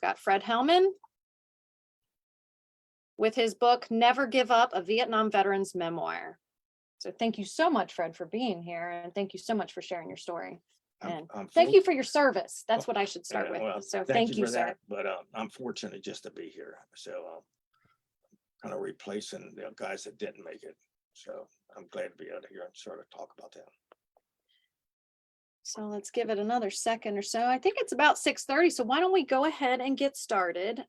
We've got Fred Hellmann with his book, Never Give Up, a Vietnam Veteran's Memoir. So thank you so much, Fred, for being here. And thank you so much for sharing your story. And thank you for your service. That's what I should start with. Well, So thank you, for sir. that, but I'm fortunate just to be here. So kind of replacing the guys that didn't make it. So I'm glad to be out here and sort of talk about that. So let's give it another second or so. I think it's about 6:30. So why don't we go ahead and get started?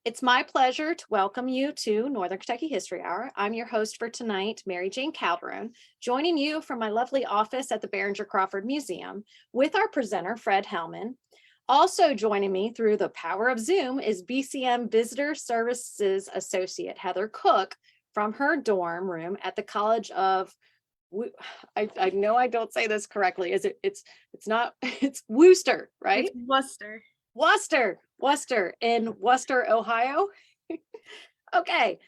It's my pleasure to welcome you to Northern Kentucky History Hour. I'm your host for tonight, Mary Jane Calderon, joining you from my lovely office at the Behringer-Crawford Museum with our presenter, Fred Hellmann. Also joining me through the power of Zoom is BCM Visitor Services Associate Heather Cook from her dorm room at the College of, I know I don't say this correctly. It's Worcester, right? It's Worcester. Worcester in Worcester, Ohio. Okay,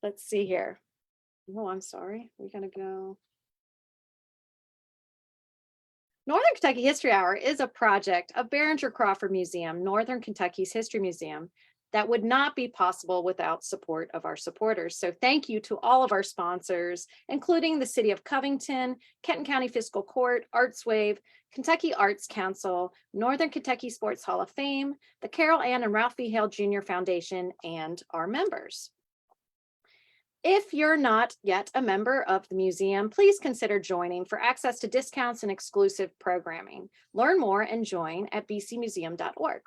let's see here. Oh, I'm sorry. We're gonna go. Northern Kentucky History Hour is a project of Behringer-Crawford Museum, Northern Kentucky's History Museum, that would not be possible without support of our supporters. So thank you to all of our sponsors, including the City of Covington, Kenton County Fiscal Court, ArtsWave, Kentucky Arts Council, Northern Kentucky Sports Hall of Fame, the Carol Ann and Ralph B. Hale Jr. Foundation, and our members. If you're not yet a member of the museum, please consider joining for access to discounts and exclusive programming. Learn more and join at bcmuseum.org.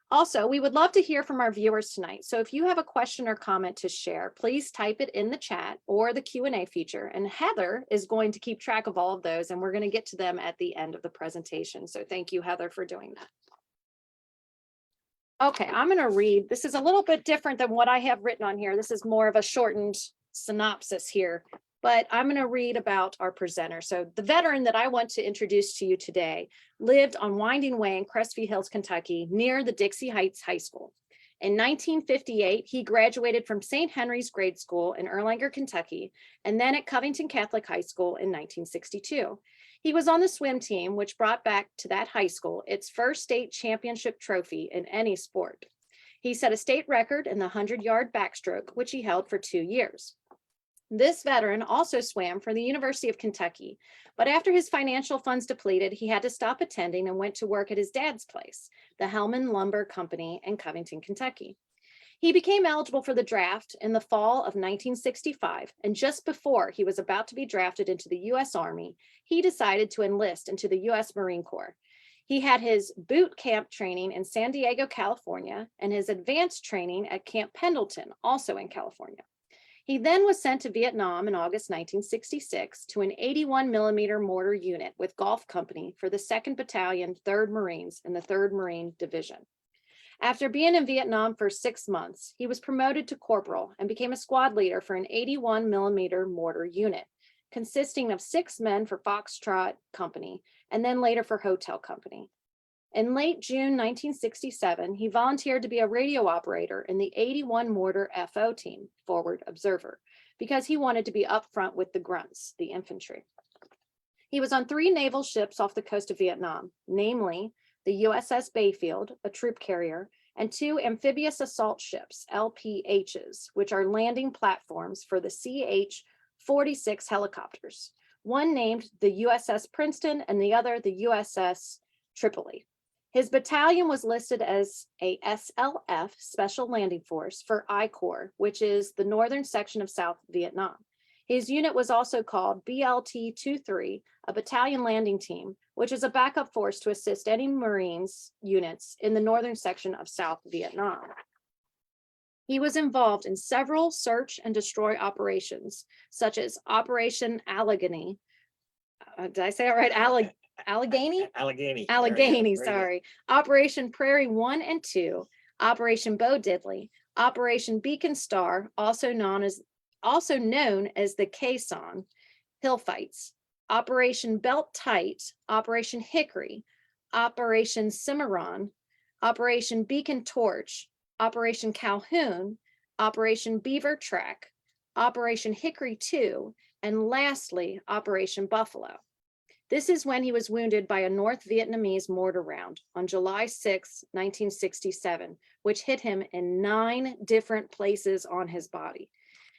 Also, we would love to hear from our viewers tonight. So if you have a question or comment to share, please type it in the chat or the Q&A feature. And Heather is going to keep track of all of those, and we're going to get to them at the end of the presentation. So thank you, Heather, for doing that. Okay, I'm going to read. This is a little bit different than what I have written on here. This is more of a shortened synopsis here, but I'm going to read about our presenter. So the veteran that I want to introduce to you today lived on Winding Way in Crestview Hills, Kentucky, near the Dixie Heights High School. In 1958, he graduated from St. Henry's Grade School in Erlanger, Kentucky, and then at Covington Catholic High School in 1962. He was on the swim team, which brought back to that high school its first state championship trophy in any sport. He set a state record in the 100-yard backstroke, which he held for 2 years. This veteran also swam for the University of Kentucky, but after his financial funds depleted, he had to stop attending and went to work at his dad's place, the Hellmann Lumber Company in Covington, Kentucky. He became eligible for the draft in the fall of 1965, and just before he was about to be drafted into the U.S. Army, he decided to enlist into the U.S. Marine Corps. He had his boot camp training in San Diego, California, and his advanced training at Camp Pendleton, also in California. He then was sent to Vietnam in August 1966 to an 81 millimeter mortar unit with Gulf Company for the 2nd Battalion, 3rd Marines in the 3rd Marine Division. After being in Vietnam for 6 months, he was promoted to corporal and became a squad leader for an 81 millimeter mortar unit, consisting of 6 men for Foxtrot Company and then later for Hotel Company. In late June 1967, he volunteered to be a radio operator in the 81 Mortar FO team, Forward Observer, because he wanted to be up front with the grunts, the infantry. He was on 3 naval ships off the coast of Vietnam, namely the USS Bayfield, a troop carrier, and 2 amphibious assault ships, LPHs, which are landing platforms for the CH-46 helicopters, one named the USS Princeton and the other the USS Tripoli. His battalion was listed as a SLF, Special Landing Force, for I Corps, which is the northern section of South Vietnam. His unit was also called BLT-23, a battalion landing team, which is a backup force to assist any Marines units in the northern section of South Vietnam. He was involved in several search and destroy operations, such as Operation Allegheny. Did I say it right? Allegheny? Allegheny, sorry. Operation Prairie 1 and 2, Operation Bo Diddley, Operation Beacon Star, also known as the Quezon Hill Fights, Operation Belt Tight, Operation Hickory, Operation Cimarron, Operation Beacon Torch, Operation Calhoun, Operation Beaver Track, Operation Hickory 2, and lastly, Operation Buffalo. This is when he was wounded by a North Vietnamese mortar round on July 6, 1967, which hit him in 9 different places on his body.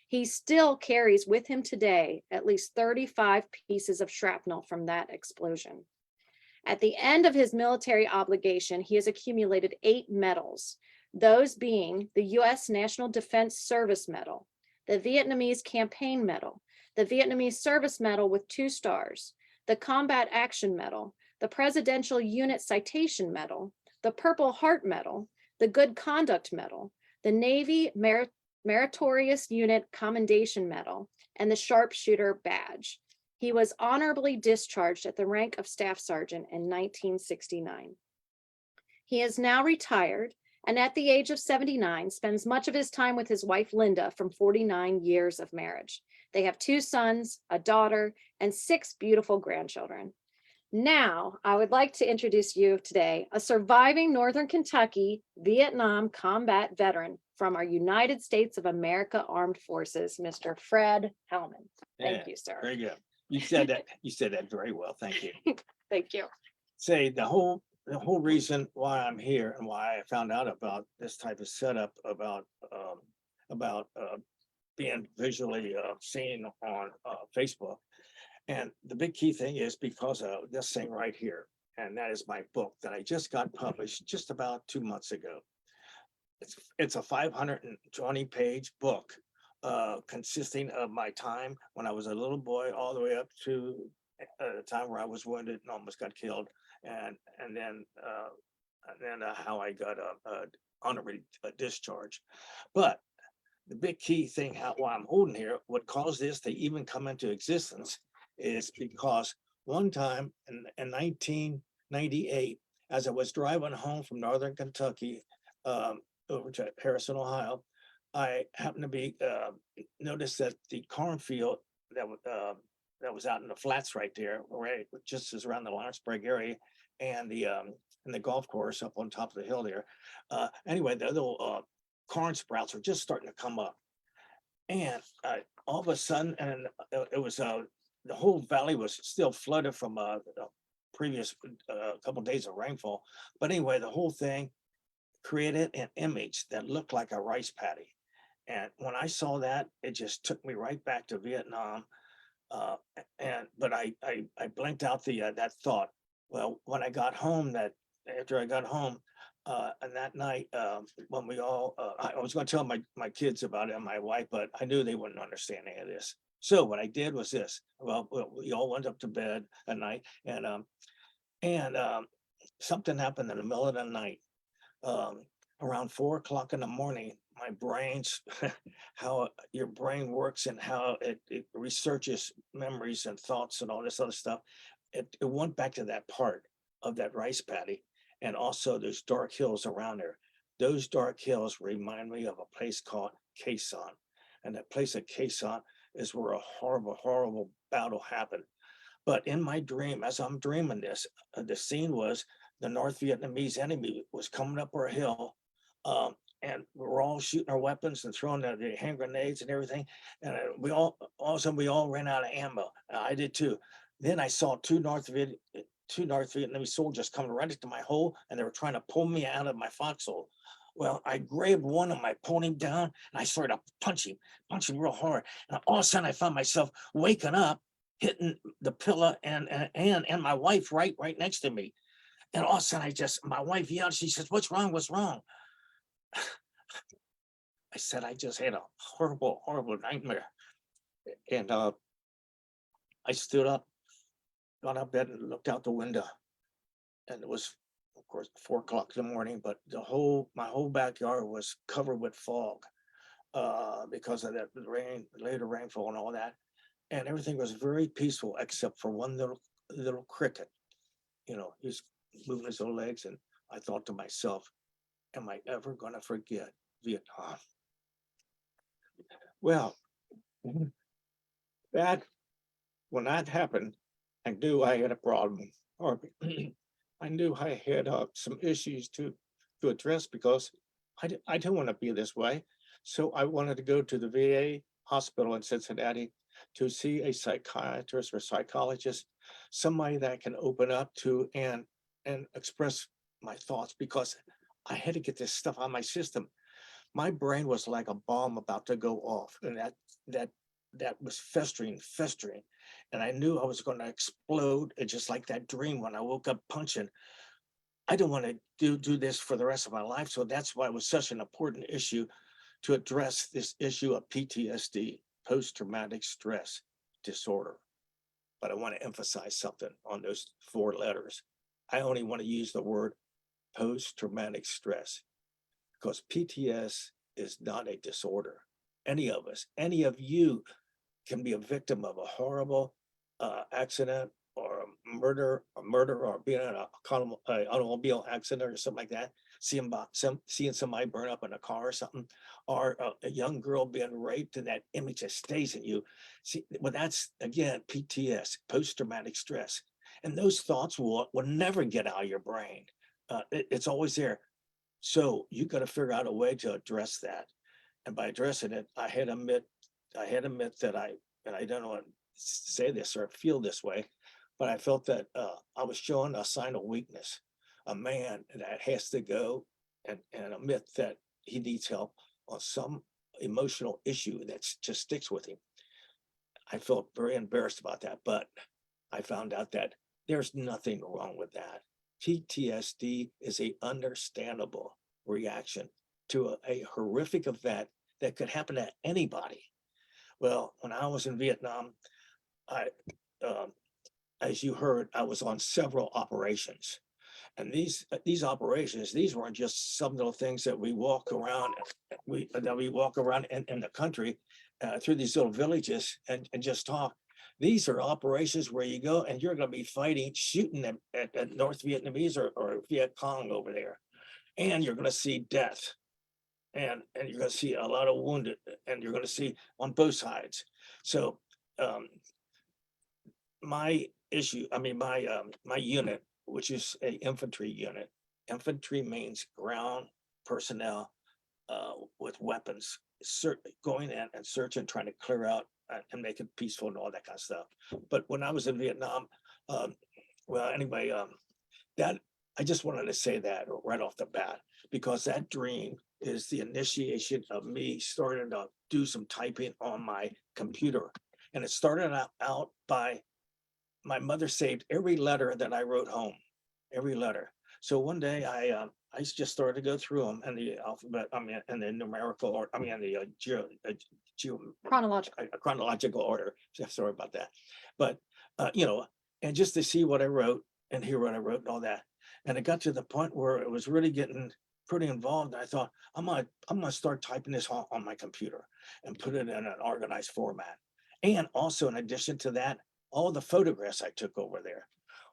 He still carries with him today at least 35 pieces of shrapnel from that explosion. At the end of his military obligation, he has accumulated 8 medals, those being the U.S. National Defense Service Medal, the Vietnamese Campaign Medal, the Vietnamese Service Medal with 2 stars, the Combat Action Medal, the Presidential Unit Citation Medal, the Purple Heart Medal, the Good Conduct Medal, the Navy Meritorious Unit Commendation Medal, and the Sharpshooter Badge. He was honorably discharged at the rank of Staff Sergeant in 1969. He is now retired and at the age of 79 spends much of his time with his wife Linda from 49 years of marriage. They have 2 sons, a daughter, and 6 beautiful grandchildren. Now, I would like to introduce you today a surviving Northern Kentucky Vietnam combat veteran from our United States of America Armed Forces, Mr. Fred Hellmann. Thank you, sir. Very good. You said that very well. Thank you. Thank you. Say the whole reason why I'm here and why I found out about this type of setup about being visually seen on Facebook. And the big key thing is because of this thing right here. And that is my book that I just got published just about 2 months ago. It's a 520-page book consisting of my time when I was a little boy all the way up to the time where I was wounded and almost got killed. And then how I got honorary discharge. But the big key thing why I'm holding here, what caused this to even come into existence is because one time in 1998, as I was driving home from Northern Kentucky over to Harrison, Ohio, I happened to be noticed that the cornfield that was out in the flats right there, right, just as around the Lawrenceburg area, and the golf course up on top of the hill there. Anyway, the little corn sprouts were just starting to come up, and all of a sudden, and it was the whole valley was still flooded from the previous couple days of rainfall. But anyway, the whole thing created an image that looked like a rice paddy. And when I saw that, it just took me right back to Vietnam. But I blanked out that thought. Well, when I got home, after I got home, and that night, when we all, I was going to tell my kids about it and my wife, but I knew they wouldn't understand any of this. So what I did was this. Well, we all went up to bed at night, and something happened in the middle of the night. Around 4 o'clock in the morning, my brain's how your brain works and how it researches memories and thoughts and all this other stuff. It went back to that part of that rice paddy, and also those dark hills around there. Those dark hills remind me of a place called Quezon, and that place at Quezon is where a horrible, horrible battle happened. But in my dream, as I'm dreaming this, the scene was the North Vietnamese enemy was coming up our hill, and we were all shooting our weapons and throwing the hand grenades and everything. And all of a sudden we all ran out of ammo. I did too. Then I saw two North Vietnamese soldiers coming right into my hole, and they were trying to pull me out of my foxhole. Well, I grabbed one of them, I pulled him down, and I started to punch him real hard. And all of a sudden I found myself waking up, hitting the pillow and my wife right next to me. And all of a sudden my wife yelled, she says, "What's wrong? What's wrong?" I said, "I just had a horrible, horrible nightmare." And I stood up, got out of bed and looked out the window. And it was, of course, 4 o'clock in the morning, but my whole backyard was covered with fog because of that later rainfall and all that. And everything was very peaceful except for one little cricket. He's moving his little legs, and I thought to myself, am I ever going to forget Vietnam? Well, when that happened, I knew I had a problem, or I knew I had some issues to address, because I didn't want to be this way. So I wanted to go to the VA hospital in Cincinnati to see a psychiatrist or psychologist somebody that I can open up to and express my thoughts, because I had to get this stuff out of my system. My brain was like a bomb about to go off, and that that was festering, and I knew I was going to explode. It's just like that dream when I woke up punching. I don't want to do this for the rest of my life, so that's why it was such an important issue to address this issue of PTSD, post-traumatic stress disorder. But I want to emphasize something on those four letters. I only want to use the word post-traumatic stress, because PTS is not a disorder. Any of us, any of you can be a victim of a horrible accident or a murder, or being in a automobile accident or something like that. Seeing somebody burn up in a car or something, or a young girl being raped, and that image that stays in you. See, well, that's again PTS, post-traumatic stress, and those thoughts will never get out of your brain. It's always there. So you got to figure out a way to address that. And by addressing it, I had to admit that and I don't want to say this or feel this way, but I felt that I was showing a sign of weakness, a man that has to go and admit that he needs help on some emotional issue that just sticks with him. I felt very embarrassed about that, but I found out that there's nothing wrong with that. PTSD is a understandable reaction to a horrific event that could happen to anybody. Well, when I was in Vietnam, I, um, as you heard, I was on several operations, and these operations, these weren't just some little things that we walk around, we walk around in the country through these little villages and just talk. These are operations where you go and you're going to be fighting, shooting at North Vietnamese or Viet Cong over there, and you're going to see death, and you're going to see a lot of wounded, and you're going to see on both sides. So um, my my unit, which is a infantry unit. Infantry means ground personnel with weapons, going in and searching, trying to clear out and make it peaceful and all that kind of stuff. But when I was in Vietnam, um, well, anyway, that I just wanted to say that right off the bat, because that dream is the initiation of me starting to do some typing on my computer. And it started out by my mother saved every letter that I wrote home, every letter. So one day I just started to go through them and the alphabet, and the numerical order, and the Chronological. chronological order. Sorry about that, but and just to see what I wrote and hear what I wrote and all that, and it got to the point where it was really getting pretty involved. I thought I'm gonna start typing this on my computer and put it in an organized format. And also, in addition to that, all the photographs I took over there.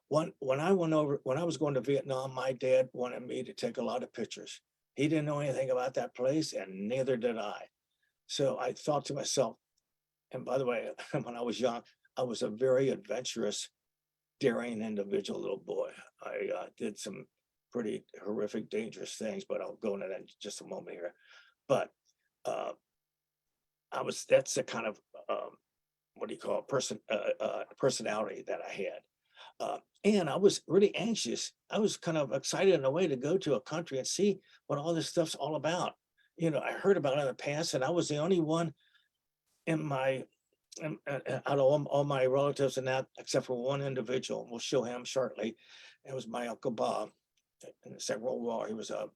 When I was going to Vietnam, my dad wanted me to take a lot of pictures. He didn't know anything about that place, and neither did I. So I thought to myself, and by the way, when I was young, I was a very adventurous, daring individual little boy. I did some pretty horrific, dangerous things, but I'll go into that in just a moment here. But uh, that's the kind of what do you call it, personality that I had. And I was really anxious. I was kind of excited in a way to go to a country and see what all this stuff's all about. I heard about it in the past, and I was the only one in out of all my relatives and that, except for one individual. We'll show him shortly. It was my Uncle Bob. In the Second World War, he was a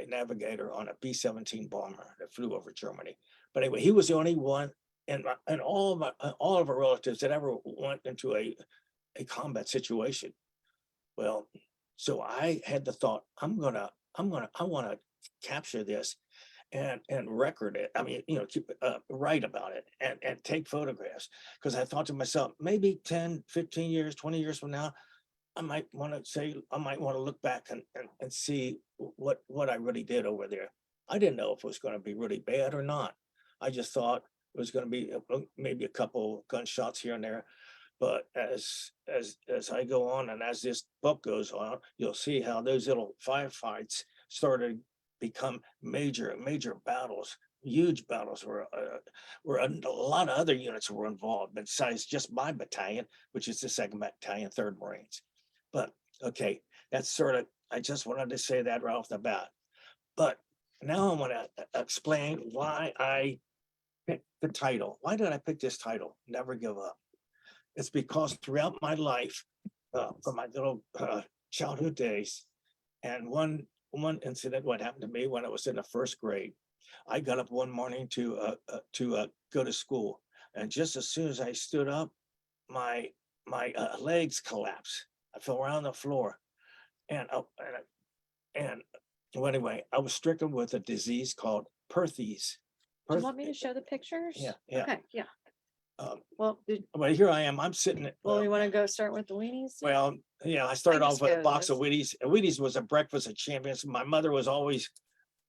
navigator on a B-17 bomber that flew over Germany. But anyway, he was the only one and all of our relatives that ever went into a combat situation. Well, so I had the thought, I want to capture this and record it. Keep write about it and take photographs, because I thought to myself, maybe 10, 15 years, 20 years from now, I might want to look back and see what I really did over there. I didn't know if it was going to be really bad or not. I just thought it was going to be maybe a couple gunshots here and there. But as I go on and as this book goes on, you'll see how those little firefights started to become major battles huge battles where a lot of other units were involved besides just my battalion, which is the 2nd Battalion, 3rd Marines. But okay, that's sort of, I just wanted to say that right off the bat. But now I want to explain why I picked the title. Why did I pick this title? Never Give Up. It's because throughout my life, from my little childhood days, and one incident, what happened to me when I was in the 1st grade, I got up one morning to go to school, and just as soon as I stood up, my legs collapsed. I fell around on the floor, and well, anyway, I was stricken with a disease called Perthes. Do you want me to show the pictures? Yeah, yeah. Okay, yeah. Well, here I am. I'm sitting. Well, you want to go start with the weenies? Well, yeah, I started off just with a go box this. of Wheaties. Wheaties was a breakfast of champions. My mother was always,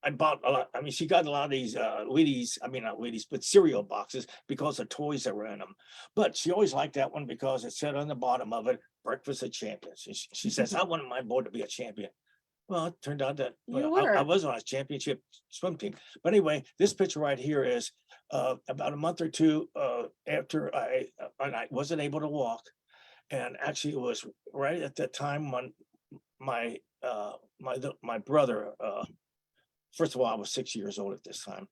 I bought a lot. I mean, she got a lot of these Wheaties. I mean, not Wheaties, but cereal boxes because of toys that were in them. But she always liked that one because it said on the bottom of it, breakfast of champions. She says, I wanted my boy to be a champion. Well, it turned out that I was on a championship swim team. But anyway, this picture right here is about a month or two after and I wasn't able to walk. And actually, it was right at the time when my my brother, first of all, I was 6 years old at this time,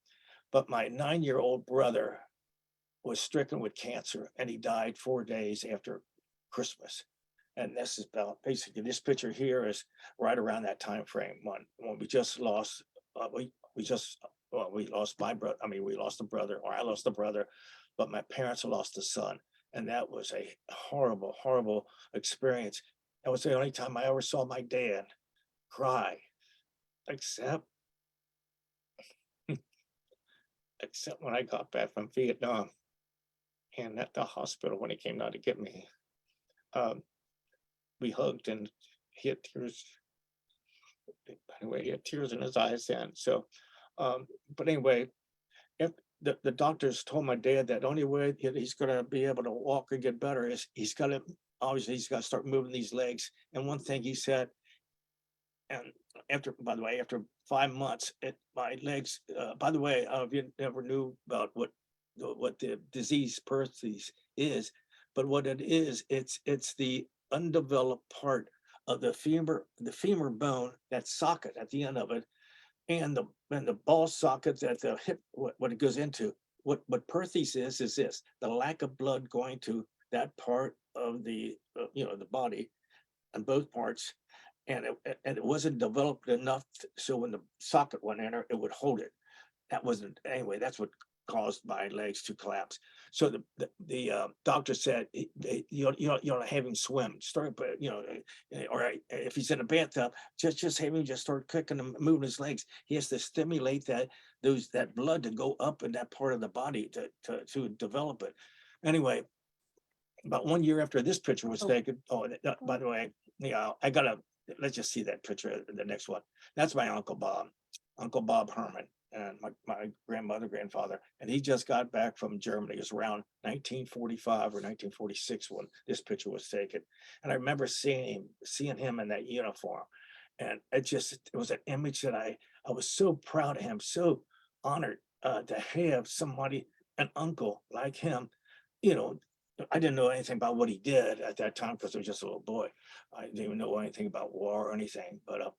but my 9-year-old brother was stricken with cancer, and he died 4 days after Christmas. And this is about basically this picture here is right around that time frame when we just lost we lost my brother. I mean, we lost a brother, or I lost a brother, but my parents lost a son. And that was a horrible, horrible experience. That was the only time I ever saw my dad cry, except except when I got back from Vietnam and at the hospital when he came down to get me. We hugged and he had tears. Anyway, he had tears in his eyes then. So, but anyway, if the doctors told my dad that only way he's going to be able to walk and get better is he's got to, obviously, he's got to start moving these legs. And one thing he said, and after, by the way, after 5 months, my legs, by the way, if you never knew about what the disease Perthes is, but what it is, it's the undeveloped part of the femur bone, that socket at the end of it, and the ball socket at the hip, what it goes into. What Perthes is this: the lack of blood going to that part of the the body, and both parts, and it wasn't developed enough so when the socket went in, it would hold it. That wasn't, anyway. That's what caused my legs to collapse. So the doctor said, you don't have him swim. Start, but or if he's in a bathtub, just have him just start kicking and moving his legs. He has to stimulate that blood to go up in that part of the body to develop it. Anyway, about 1 year after this picture was taken. Oh, by the way, I gotta, let's just see that picture, the next one. That's my Uncle Bob Herman, and my grandfather, and he just got back from Germany. It was around 1945 or 1946 when this picture was taken. And I remember seeing him in that uniform. And it was an image that I was so proud of him, so honored to have somebody, an uncle like him. I didn't know anything about what he did at that time because I was just a little boy. I didn't even know anything about war or anything. But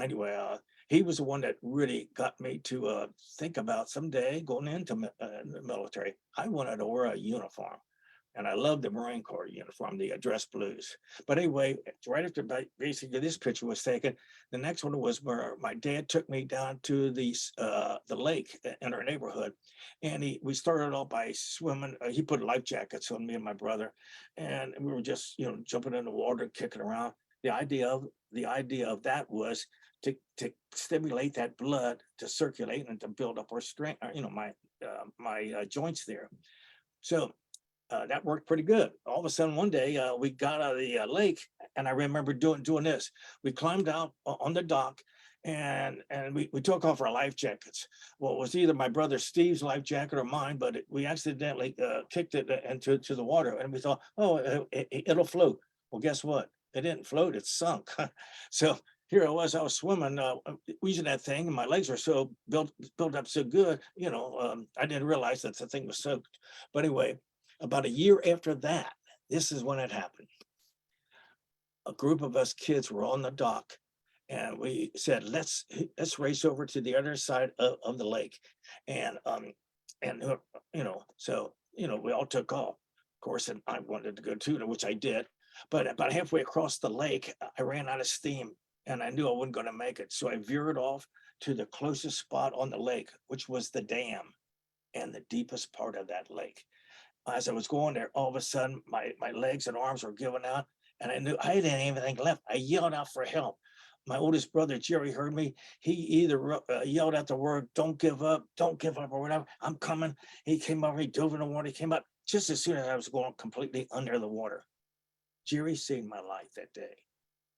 anyway, he was the one that really got me to think about someday going into the military. I wanted to wear a uniform. And I loved the Marine Corps uniform, the dress blues. But anyway, right after basically this picture was taken, the next one was where my dad took me down to the lake in our neighborhood, and we started off by swimming. He put life jackets on me and my brother, and we were just jumping in the water, kicking around. The idea of that was to stimulate that blood to circulate and to build up our strength. My joints there. So. That worked pretty good. All of a sudden, one day we got out of the lake, and I remember doing this. We climbed out on the dock, and we took off our life jackets. Well, it was either my brother Steve's life jacket or mine, but we accidentally kicked it into the water, and we thought, oh, it'll float. Well, guess what? It didn't float; it sunk. So here I was swimming, using that thing, and my legs were so built up so good, I didn't realize that the thing was soaked. But anyway, about a year after that, this is when it happened. A group of us kids were on the dock, and we said, let's race over to the other side of the lake. And and so we all took off, of course, and I wanted to go too, which I did. But about halfway across the lake, I ran out of steam, and I knew I wasn't going to make it. So I veered off to the closest spot on the lake, which was the dam and the deepest part of that lake. As I was going there, all of a sudden my legs and arms were giving out, and I knew I didn't have anything left. I yelled out for help. My oldest brother Jerry heard me. He either yelled out the word "Don't give up, don't give up" or whatever. I'm coming. He came over. He dove in the water. He came up just as soon as I was going completely under the water. Jerry saved my life that day.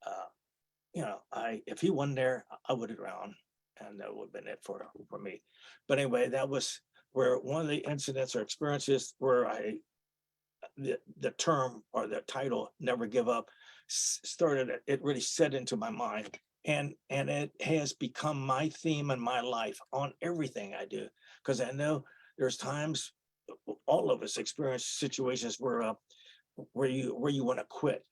Uh, I if he wasn't there, I would have drowned, and that would have been it for me. But anyway, that was where one of the incidents or experiences where the term or the title "Never Give Up" started. It really set into my mind, and it has become my theme in my life on everything I do, because I know there's times all of us experience situations where you want to quit,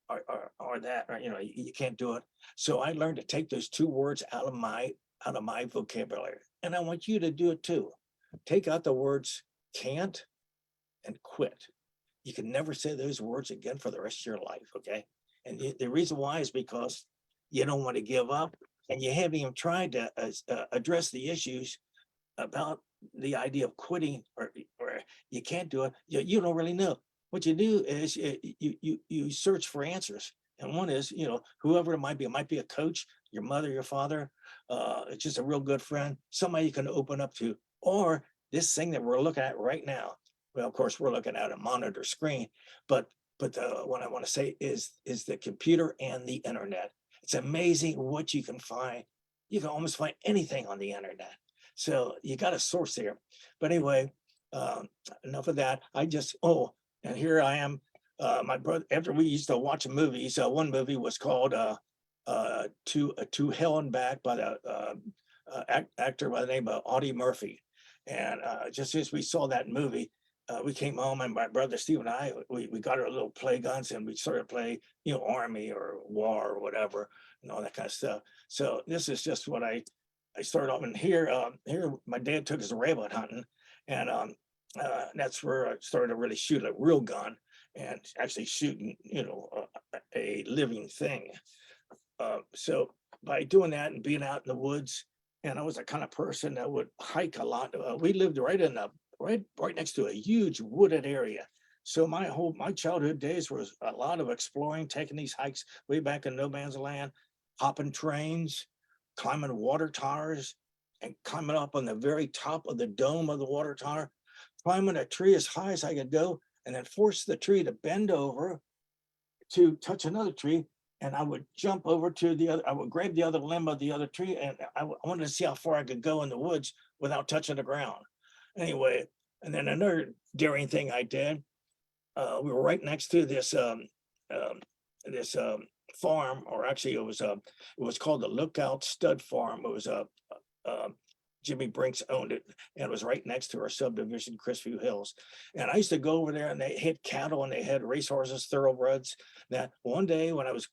or that, or you can't do it. So I learned to take those two words out of my vocabulary, and I want you to do it too. Take out the words "can't" and "quit." You can never say those words again for the rest of your life, okay? And the reason why is because you don't want to give up, and you haven't even tried to address the issues about the idea of quitting, or you can't do it. You don't really know. What you do is you search for answers, and one is, whoever it might be a coach, your mother, your father, it's just a real good friend, somebody you can open up to, or this thing that we're looking at right now. Well, of course, we're looking at a monitor screen, but what I want to say is the computer and the internet. It's amazing what you can find. You can almost find anything on the internet. So you got a source there. But anyway, enough of that. And here I am. My brother, after we used to watch movies, one movie was called To Hell and Back by the actor by the name of Audie Murphy. And just as we saw that movie, we came home, and my brother Steve and I, we got our little play guns, and we started playing, army or war or whatever, and all that kind of stuff. So this is just what I started off in here. Here, my dad took us rabbit hunting, and that's where I started to really shoot a real gun and actually shooting, a living thing. So by doing that and being out in the woods, and I was the kind of person that would hike a lot. We lived right next to a huge wooded area. So my childhood days was a lot of exploring, taking these hikes way back in no man's land, hopping trains, climbing water towers, and climbing up on the very top of the dome of the water tower, climbing a tree as high as I could go, and then force the tree to bend over to touch another tree. And I would jump over to the other, I would grab the other limb of the other tree, and I wanted to see how far I could go in the woods without touching the ground. Anyway, and then another daring thing I did, we were right next to um, this farm, or actually it was called the Lookout Stud Farm. It was Jimmy Brinks owned it, and it was right next to our subdivision, Cristview Hills. And I used to go over there, and they had cattle, and they had racehorses, thoroughbreds. That one day when I was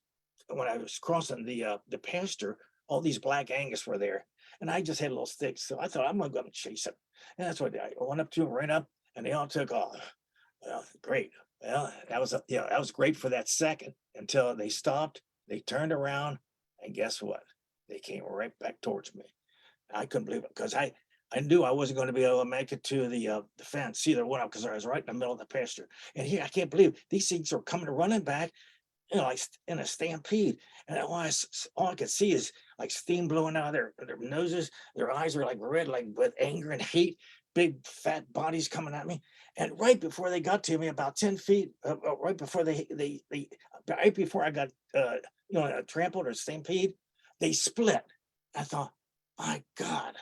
crossing the pasture, all these black Angus were there, and I just had little sticks. So I thought, I'm gonna go and chase them. And that's what I went up to them, ran up, and they all took off. Well, great. Well, that was great for that second until they stopped. They turned around, and guess what? They came right back towards me. I couldn't believe it, because I knew I wasn't going to be able to make it to the fence either one, because I was right in the middle of the pasture. And here, I can't believe these things are coming running back, like in a stampede. And all I could see is like steam blowing out of their noses. Their eyes are like red, like with anger and hate. Big fat bodies coming at me. And right before they got to me, about 10 feet, right before right before I got trampled or stampede, they split. I thought, my God,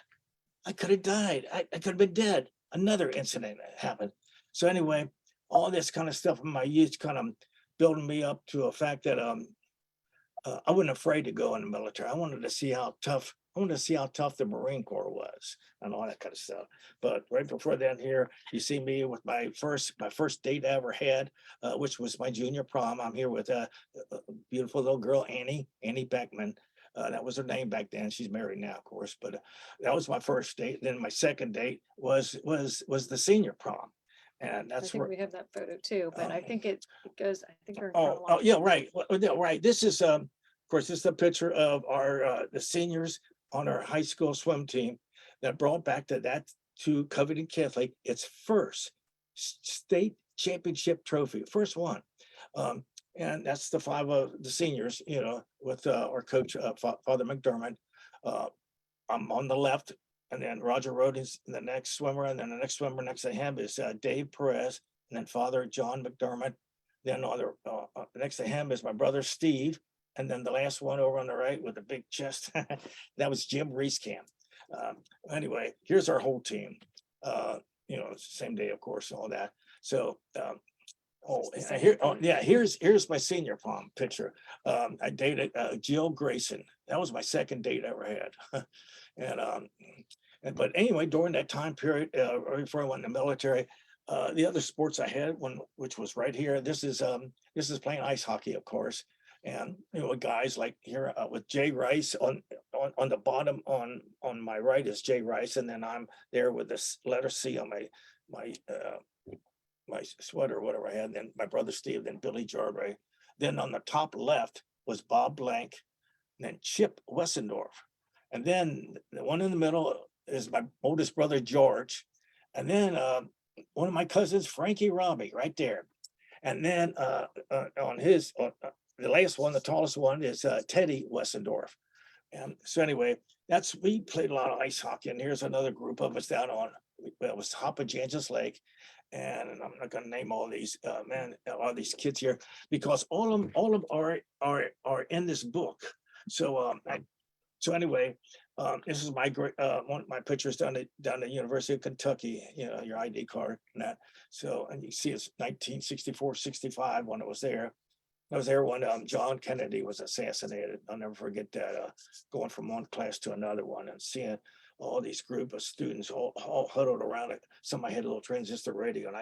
I could have died. I could have been dead. Another incident happened. So anyway, all this kind of stuff in my youth kind of building me up to a fact that I wasn't afraid to go in the military. I wanted to see how tough. I wanted to see how tough the Marine Corps was and all that kind of stuff. But right before then, here you see me with my first date I ever had, which was my junior prom. I'm here with a beautiful little girl, Annie Beckman. That was her name back then. She's married now, of course. But that was my first date. Then my second date was the senior prom, and I that's think where. we have that photo too, but I think it goes, I think they're in Oh, yeah, chronological. right. Yeah, right. This is, of course, this is a picture of our, the seniors on our high school swim team that brought back to Covington Catholic, its first state championship trophy, first one. Um, and that's the five of the seniors, with, our coach, Father McDermott. Uh, I'm on the left, and then Roger Rodin's the next swimmer, and then the next swimmer next to him is Dave Perez, and then Father John McDermott. Then next to him is my brother Steve, and then the last one over on the right with the big chest, that was Jim Reescamp. Um, anyway, here's our whole team. Uh, it's the same day, of course, and all that. So, here's my senior prom picture. I dated Jill Grayson. That was my second date I ever had. And but anyway, during that time period, right before I went in the military, the other sports I had which was right here. This is playing ice hockey, of course, and guys like here with Jay Rice on the bottom on my right is Jay Rice, and then I'm there with this letter C on my sweater, whatever I had. Then my brother Steve, then Billy Jarbre. Then on the top left was Bob Blank, and then Chip Wessendorf. And then the one in the middle is my oldest brother, George. And then one of my cousins, Frankie Robbie, right there. And then the last one, the tallest one is Teddy Wessendorf. And so anyway, we played a lot of ice hockey. And here's another group of us down on, it was Hoppajansis Lake. And I'm not going to name all these all these kids here, because all of them are in this book. So so anyway, this is my great one of my pictures down at University of Kentucky, your ID card and that. So, and you see it's 1964, 65 when it was there. I was there when John Kennedy was assassinated. I'll never forget that, going from one class to another one and seeing all these group of students all huddled around it. Somebody had a little transistor radio, and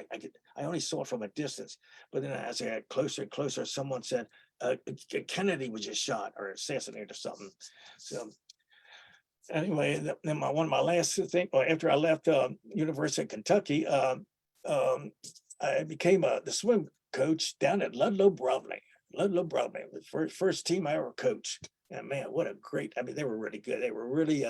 I only saw it from a distance. But then as I got closer and closer, someone said Kennedy was just shot or assassinated or something. So anyway, then one of my last thing, or after I left University of Kentucky, I became the swim coach down at Ludlow Bromley. The first team I ever coached. And man, what a great, I mean, they were really good. They were really,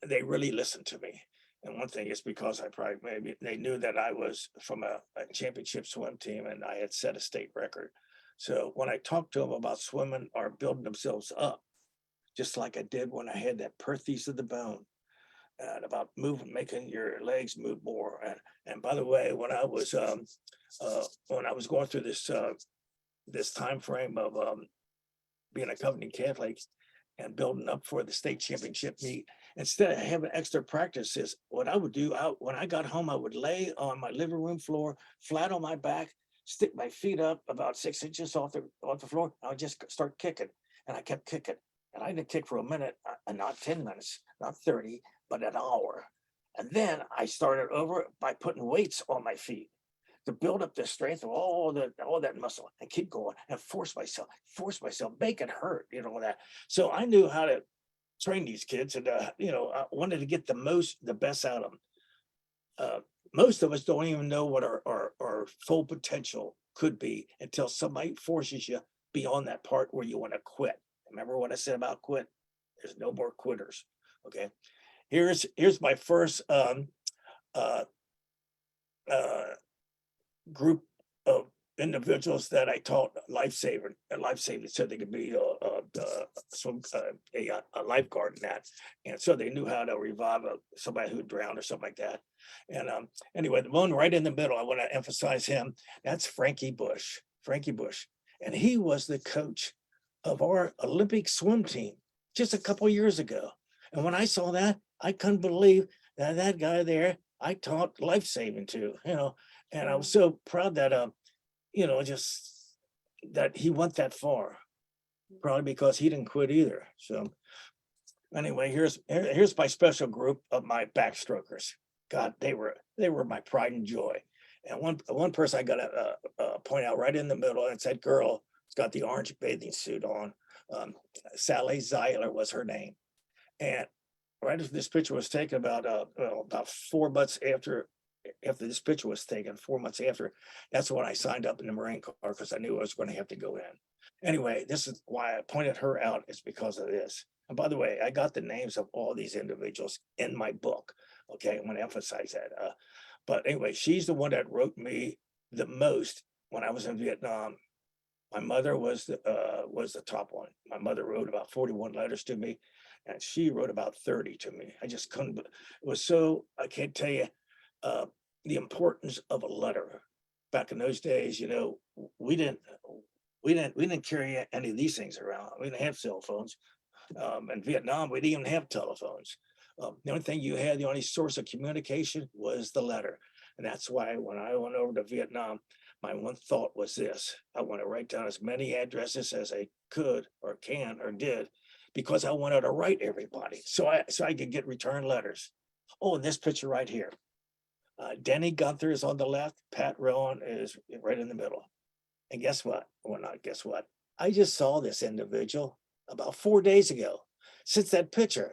they really listened to me. And one thing is because maybe they knew that I was from a championship swim team and I had set a state record. So when I talked to them about swimming or building themselves up, just like I did when I had that Perthes of the bone, and about making your legs move more. And by the way, when I was going through this time frame of being a Covington Catholic and building up for the state championship meet, instead of having extra practices, what I would do, when I got home, I would lay on my living room floor, flat on my back, stick my feet up about 6 inches off the floor. I would just start kicking, and I kept kicking. And I didn't kick for a minute, and not 10 minutes, not 30, but an hour. And then I started over by putting weights on my feet to build up the strength of all that muscle and keep going and force myself, make it hurt, that. So I knew how to train these kids, and I wanted to get the best out of them. Most of us don't even know what our full potential could be until somebody forces you beyond that part where you want to quit. Remember what I said about quit? There's no more quitters. Okay. Here's my first group of individuals that I taught life-saving, so they could be a lifeguard in that. And so they knew how to revive somebody who drowned or something like that. And anyway, the one right in the middle, I want to emphasize him. That's Frankie Bush. And he was the coach of our Olympic swim team just a couple years ago. And when I saw that, I couldn't believe that guy there, I taught life saving to, and I was so proud that, just that he went that far, probably because he didn't quit either. So anyway, here's my special group of my backstrokers. God, they were my pride and joy. And one person I got to point out right in the middle, and it's that girl who's got the orange bathing suit on. Sally Zeiler was her name. And right as this picture was taken, about 4 months after this picture was taken, 4 months after, that's when I signed up in the Marine Corps because I knew I was going to have to go in. Anyway, this is why I pointed her out, is because of this. And by the way, I got the names of all these individuals in my book. Okay, I want to emphasize that. But anyway, she's the one that wrote me the most when I was in Vietnam. My mother was the top one. My mother wrote about 41 letters to me, and she wrote about 30 to me. I just couldn't. It was so, I can't tell you the importance of a letter. Back in those days, we didn't we didn't carry any of these things around. We didn't have cell phones. In Vietnam, we didn't even have telephones. The only thing you had, the only source of communication was the letter. And that's why when I went over to Vietnam, my one thought was this: I want to write down as many addresses as I could or can or did, because I wanted to write everybody so I could get return letters. Oh, and this picture right here. Denny Gunther is on the left, Pat Rowan is right in the middle. And guess what? Well, not guess what? I just saw this individual about 4 days ago. Since that picture,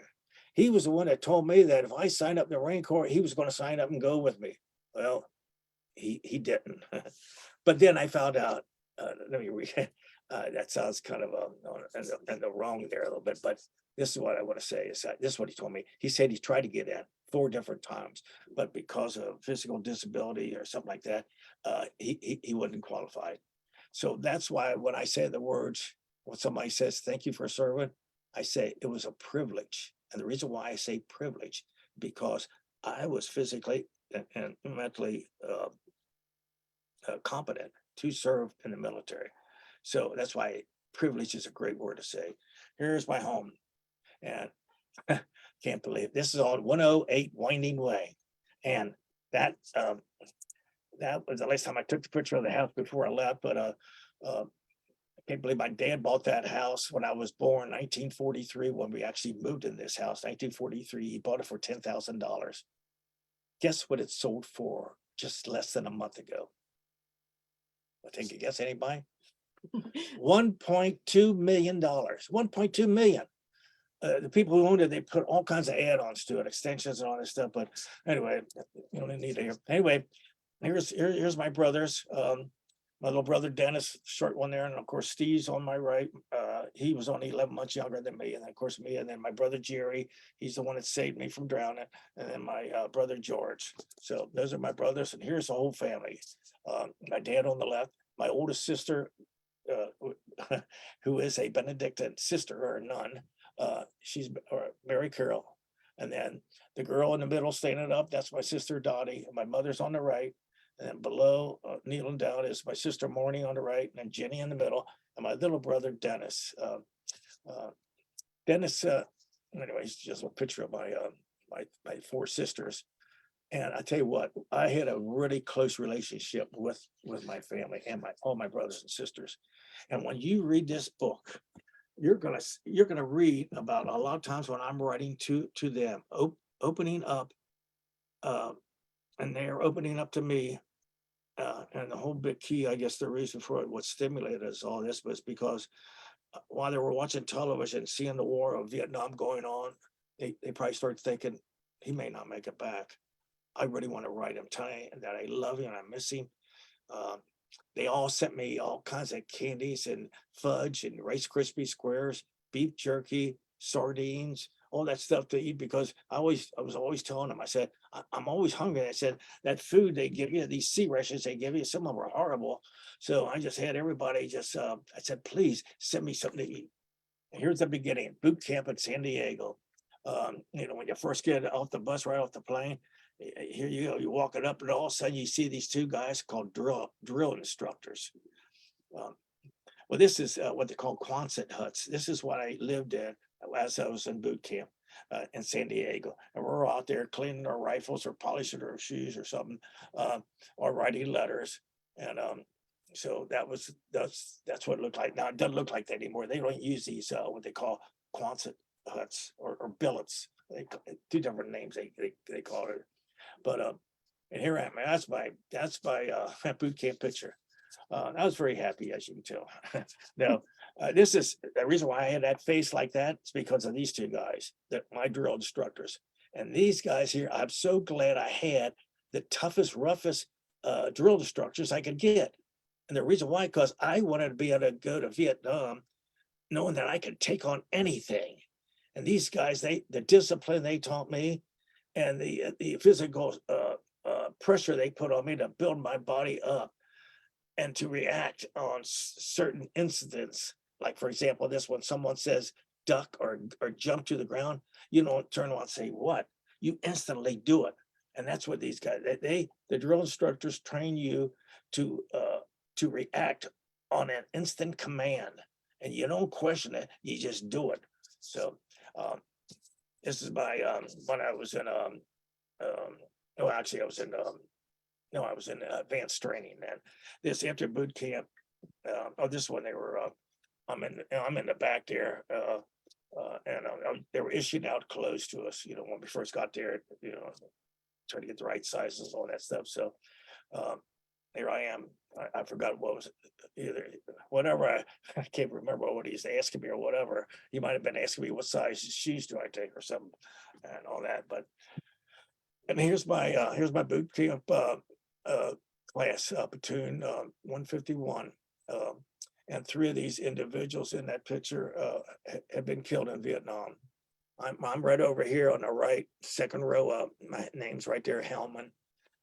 he was the one that told me that if I signed up in the Marine Corps, he was going to sign up and go with me. Well, he didn't. But then I found out. Let me read. That sounds kind of in the wrong there a little bit, but this is what I want to say. Is that this is what he told me? He said he tried to get in 4 different times, but because of physical disability or something like that, he wasn't qualified. So that's why when I say the words, when somebody says thank you for serving, I say it was a privilege. And the reason why I say privilege, because I was physically and mentally competent to serve in the military. So that's why privilege is a great word to say. Here's my home. And can't believe this is on 108 Winding Way. And that that was the last time I took the picture of the house before I left. But I can't believe my dad bought that house when I was born, 1943, when we actually moved in this house, 1943. He bought it for $10,000. Guess what it sold for just less than a month ago? I think you guess, anybody? $1.2 million. 1.2 million. The people who owned it, they put all kinds of add-ons to it, extensions and all this stuff. But anyway, you don't need to hear. Anyway, here's my brothers. My little brother Dennis, short one there, and of course Steve's on my right. He was only 11 months younger than me, and then of course me, and then my brother Jerry. He's the one that saved me from drowning, and then my brother George. So those are my brothers, and here's the whole family. My dad on the left, my oldest sister, who is a Benedictine sister or a nun. She's Mary Carol, and then the girl in the middle standing up, that's my sister Dottie, and my mother's on the right. And then below, kneeling down, is my sister Marnie on the right, and then Jenny in the middle, and my little brother Dennis. Dennis, anyways, just a picture of my 4 sisters. And I tell you what, I had a really close relationship with my family and all my brothers and sisters. And when you read this book, you're gonna read about a lot of times when I'm writing to them, opening up, and they're opening up to me. And the whole big key, I guess, the reason for it, what stimulated us all this was because while they were watching television, seeing the war of Vietnam going on, they probably started thinking he may not make it back. I really want to write him, telling him that I love him and I miss him. They all sent me all kinds of candies and fudge and Rice Krispie squares, beef jerky, sardines, all that stuff to eat, because I was always telling them, I said, I'm always hungry. I said, that food they give you, these sea rations they give you, some of them are horrible. So I just had everybody just, I said, please send me something to eat. And here's the beginning, boot camp in San Diego. When you first get off the bus, right off the plane, here you go, you're walking up, and all of a sudden you see these 2 guys called drill instructors. Well, this is what they call Quonset huts. This is what I lived in as I was in boot camp in San Diego. And we're out there cleaning our rifles or polishing our shoes or something, or writing letters. And So that's what it looked like. Now it doesn't look like that anymore. They don't use these what they call Quonset huts or billets. Two different names they call it. But and here I am. That's my boot camp picture. I was very happy, as you can tell. Now, this is the reason why I had that face like that. It's because of these two guys, that my drill instructors. And these guys here, I'm so glad I had the toughest, roughest drill instructors I could get. And the reason why, because I wanted to be able to go to Vietnam knowing that I could take on anything. And these guys, the discipline they taught me and the physical pressure they put on me to build my body up and to react on certain incidents. Like, for example, this when someone says duck or jump to the ground, you don't turn around and say what, you instantly do it. And that's what these guys, the drill instructors train you to react on an instant command, and you don't question it, you just do it. So this is my when I was in no, actually I was in no, I was in advanced training, man. This after boot camp, this one they were I'm in the back there, and they were issuing out clothes to us, when we first got there, trying to get the right sizes, all that stuff. So here I am. I forgot what was either whatever. I can't remember what he's asking me or whatever. He might have been asking me what size shoes do I take or something and all that. But and here's my boot camp class platoon 151. And three of these individuals in that picture have been killed in Vietnam. I'm right over here on the right, second row up. My name's right there, Hellmann.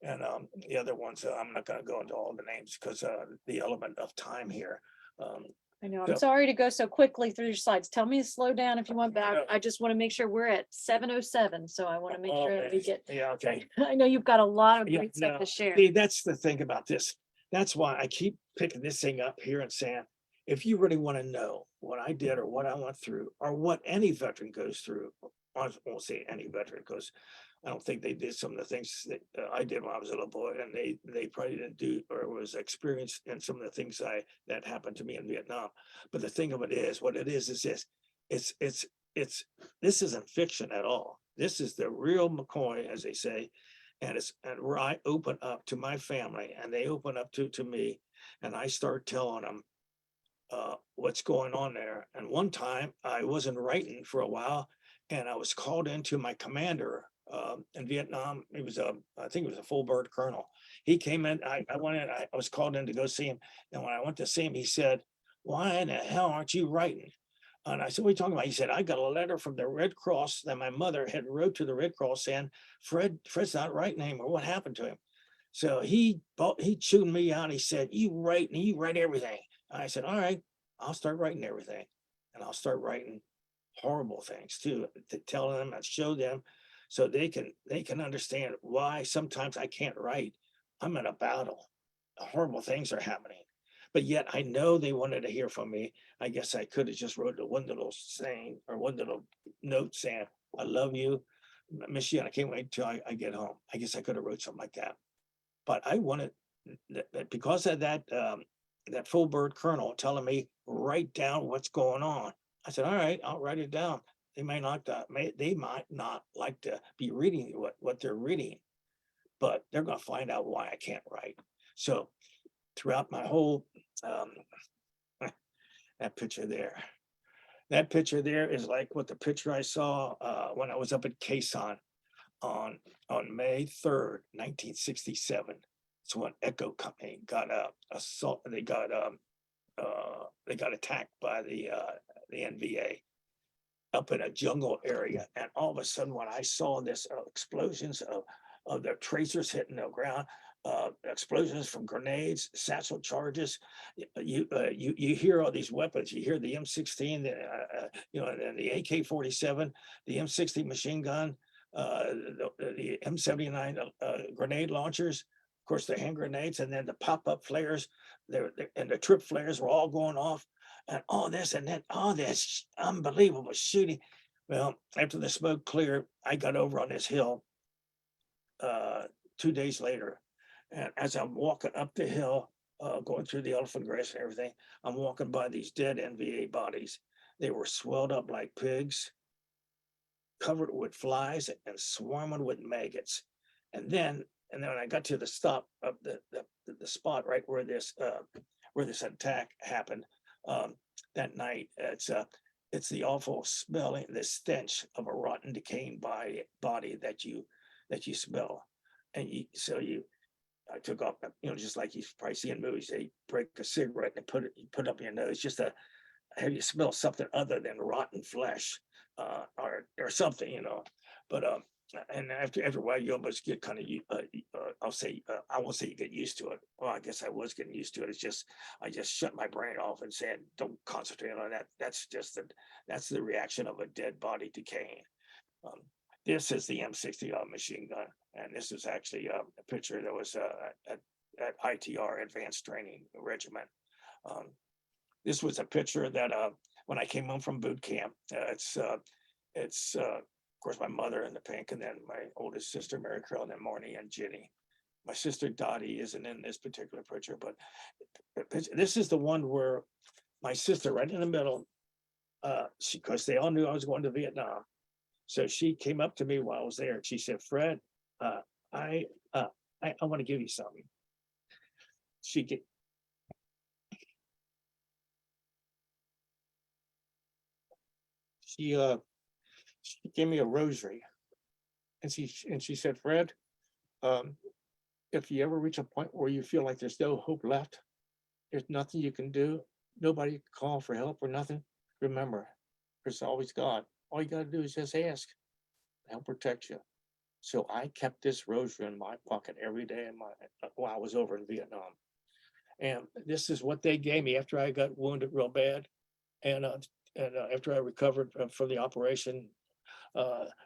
And the other ones, I'm not going to go into all the names because the element of time here. I know, So- I'm sorry to go so quickly through your slides. Tell me to slow down if you want back. Yeah. I just want to make sure we're at 7:07, so I want to make sure that we get, Yeah, okay. I know you've got a lot of Yeah, great stuff no, to share. See, that's the thing about this. That's why I keep picking this thing up here and saying, if you really want to know what I did or what I went through or what any veteran goes through, I won't say any veteran because I don't think they did some of the things that I did when I was a little boy, and they probably didn't do or was experienced in some of the things that happened to me in Vietnam. But the thing of it is, what it is this: it's this isn't fiction at all. This is the real McCoy, as they say, and where I open up to my family, and they open up to me, and I start telling them what's going on there. And one time I wasn't writing for a while, and I was called into my commander in Vietnam. It was I think it was a full bird colonel. He came in. I went in. I was called in to go see him. And when I went to see him, he said, "Why in the hell aren't you writing?" And I said, "What are you talking about?" He said, "I got a letter from the Red Cross that my mother had wrote to the Red Cross saying Fred's not writing anymore. What happened to him?" So he chewed me out. He said, "You write everything." And I said, "All right, I'll start writing everything, and I'll start writing horrible things too, to tell them and show them, so they can understand why sometimes I can't write. I'm in a battle. Horrible things are happening, but yet I know they wanted to hear from me. I guess I could have just wrote one little saying or one little note saying, 'I love you, miss you, and I can't wait till I get home.' I guess I could have wrote something like that, but I wanted that because of that full bird colonel telling me write down what's going on. I said, all right, I'll write it down. They they might not like to be reading what they're reading, but they're going to find out why I can't write. So throughout my whole that picture there is like what the picture I saw when I was up at Quezon on May 3rd, 1967. It's when Echo Company got assault. They got attacked by the NVA up in a jungle area, and all of a sudden, when I saw this explosions of the tracers hitting the ground, explosions from grenades, satchel charges, you hear all these weapons. You hear the M16, and the AK-47, the M60 machine gun, the M79 grenade launchers, of course, the hand grenades, and then the pop-up flares, and the trip flares were all going off, and all this, and then all this unbelievable shooting. Well, after the smoke cleared, I got over on this hill 2 days later, and as I'm walking up the hill, going through the elephant grass and everything. I'm walking by these dead NVA bodies. They were swelled up like pigs, covered with flies and swarming with maggots. And then, when I got to the stop of the spot right where this attack happened that night, it's the awful smelling, the stench of a rotten, decaying body that you smell, and I took off, just like you probably see in movies, they break a cigarette and you put it up your nose just to have you smell something other than rotten flesh, or something, But and after a while, you almost get kind of, I'll say, I won't say you get used to it. Well, I guess I was getting used to it. It's just I just shut my brain off and said, don't concentrate on that. That's the reaction of a dead body decaying. Um, this is the M60 machine gun, and this is actually a picture that was at ITR, Advanced Training Regiment. Um, this was a picture that when I came home from boot camp, it's of course my mother in the pink, and then my oldest sister Mary Carol, and then Marnie and Ginny. My sister Dottie isn't in this particular picture, but this is the one where my sister, right in the middle, because they all knew I was going to Vietnam. So she came up to me while I was there and she said, Fred, uh, I, I want to give you something. She get, she gave me a rosary, and she said, Fred, um, if you ever reach a point where you feel like there's no hope left, there's nothing you can do, nobody can call for help or nothing, remember, there's always God. All you got to do is just ask. He'll protect you. So I kept this rosary in my pocket every day while I was over in Vietnam. And this is what they gave me after I got wounded real bad. And after I recovered from the operation,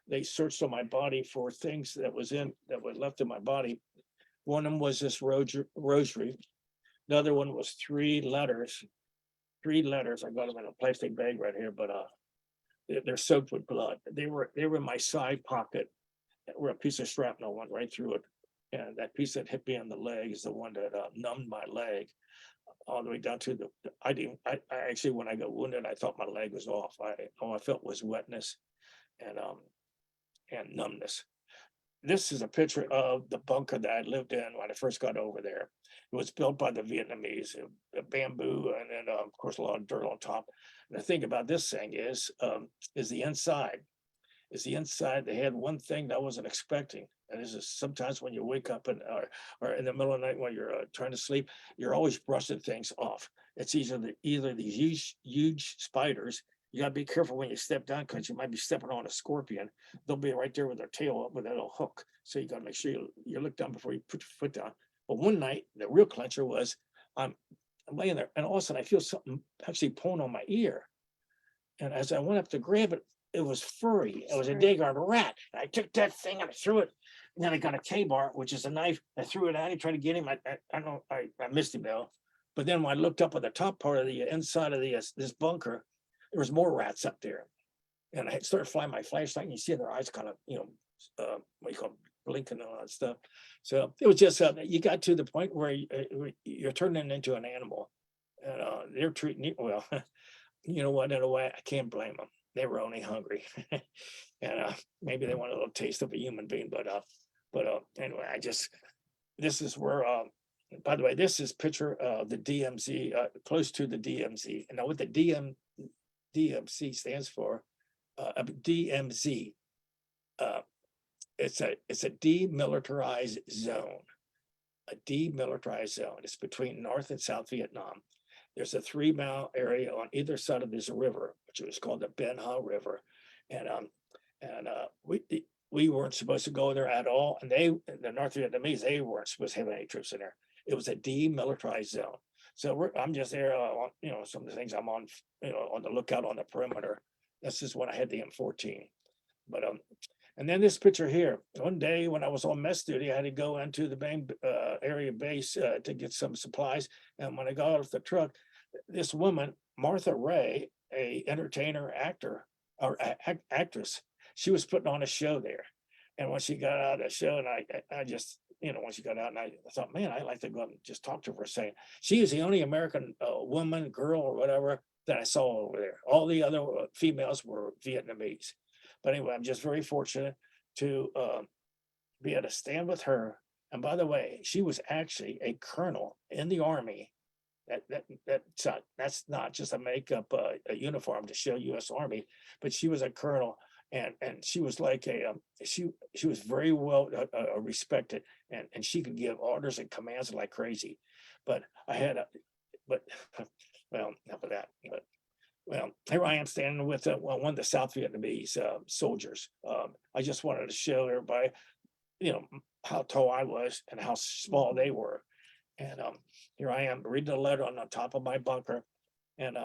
they searched on my body for things that were left in my body. One of them was this rosary. Another one was three letters. I got them in a plastic bag right here, but they're soaked with blood. They were in my side pocket, where a piece of shrapnel went right through it. And that piece that hit me on the leg is the one that numbed my leg all the way down to I actually, when I got wounded, I thought my leg was off. All I felt was wetness and numbness. This is a picture of the bunker that I lived in when I first got over there. It was built by the Vietnamese, bamboo, and then of course a lot of dirt on top. And the thing about this thing is the inside. They had one thing that I wasn't expecting, and this is sometimes when you wake up or in the middle of the night when you're trying to sleep, you're always brushing things off. It's either these huge spiders. You gotta be careful when you step down because you might be stepping on a scorpion. They'll be right there with their tail up with that little hook. So you gotta make sure you look down before you put your foot down. But one night, the real clincher was I'm laying there, and all of a sudden I feel something actually pulling on my ear. And as I went up to grab it, it was furry. It was a daggone rat. And I took that thing and I threw it. And then I got a K-bar, which is a knife. I threw it at him, tried to get him. I missed him though. But then when I looked up at the top part of the inside of this bunker, there was more rats up there. And I started flying my flashlight, and you see their eyes kind of, what you call them, blinking and all that stuff. So it was just you got to the point where you're turning into an animal, and they're treating you well. You know what? In a way, I can't blame them. They were only hungry, and maybe they want a little taste of a human being. But anyway, this is where. By the way, this is picture of the DMZ, close to the DMZ. And now what the DMZ stands for, DMZ. It's a demilitarized zone. A demilitarized zone. It's between North and South Vietnam. There's a 3-mile area on either side of this river, which was called the Ben Ha River, and we weren't supposed to go there at all. And the North Vietnamese, they weren't supposed to have any troops in there. It was a demilitarized zone. So I'm just there, some of the things I'm on, on the lookout on the perimeter. This is when I had the M14, but and then this picture here. One day when I was on mess duty, I had to go into the main area base to get some supplies. And when I got off the truck, this woman, Martha Ray, a entertainer, actor, or actress, she was putting on a show there. And when she got out of the show, and I just, once you got out, and I thought, man, I'd like to go up and just talk to her for a second. She is the only American woman, girl, or whatever that I saw over there. All the other females were Vietnamese. But anyway, I'm just very fortunate to be able to stand with her. And by the way, she was actually a colonel in the Army. That's not just a makeup a uniform to show U.S. Army, but she was a colonel, and she was like she was very well respected, and she could give orders and commands like crazy. But I had a but well, enough of that. But well, here I am standing with one of the South Vietnamese soldiers. I just wanted to show everybody, how tall I was and how small they were. And here I am reading a letter on the top of my bunker. And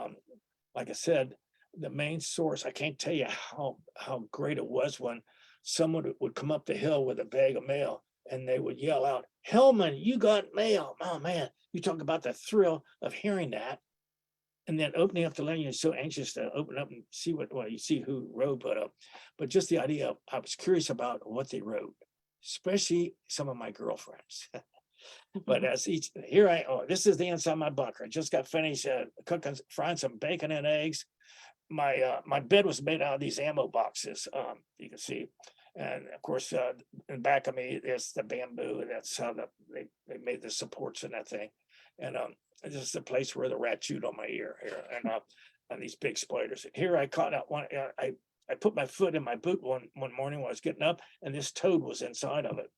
like I said, the main source, I can't tell you how great it was when someone would come up the hill with a bag of mail and they would yell out, "Hellmann, you got mail." Oh man, you talk about the thrill of hearing that. And then opening up the letter, you're so anxious to open up and see well, you see who wrote, but just the idea of, I was curious about what they wrote, especially some of my girlfriends. But this is the inside of my bunker. I just got finished frying some bacon and eggs. My bed was made out of these ammo boxes, you can see. And of course, in back of me, there's the bamboo, and that's how they made the supports in that thing. And this is the place where the rat chewed on my ear here, and these big spiders. Here I caught out one. I put my foot in my boot one morning when I was getting up, and this toad was inside of it.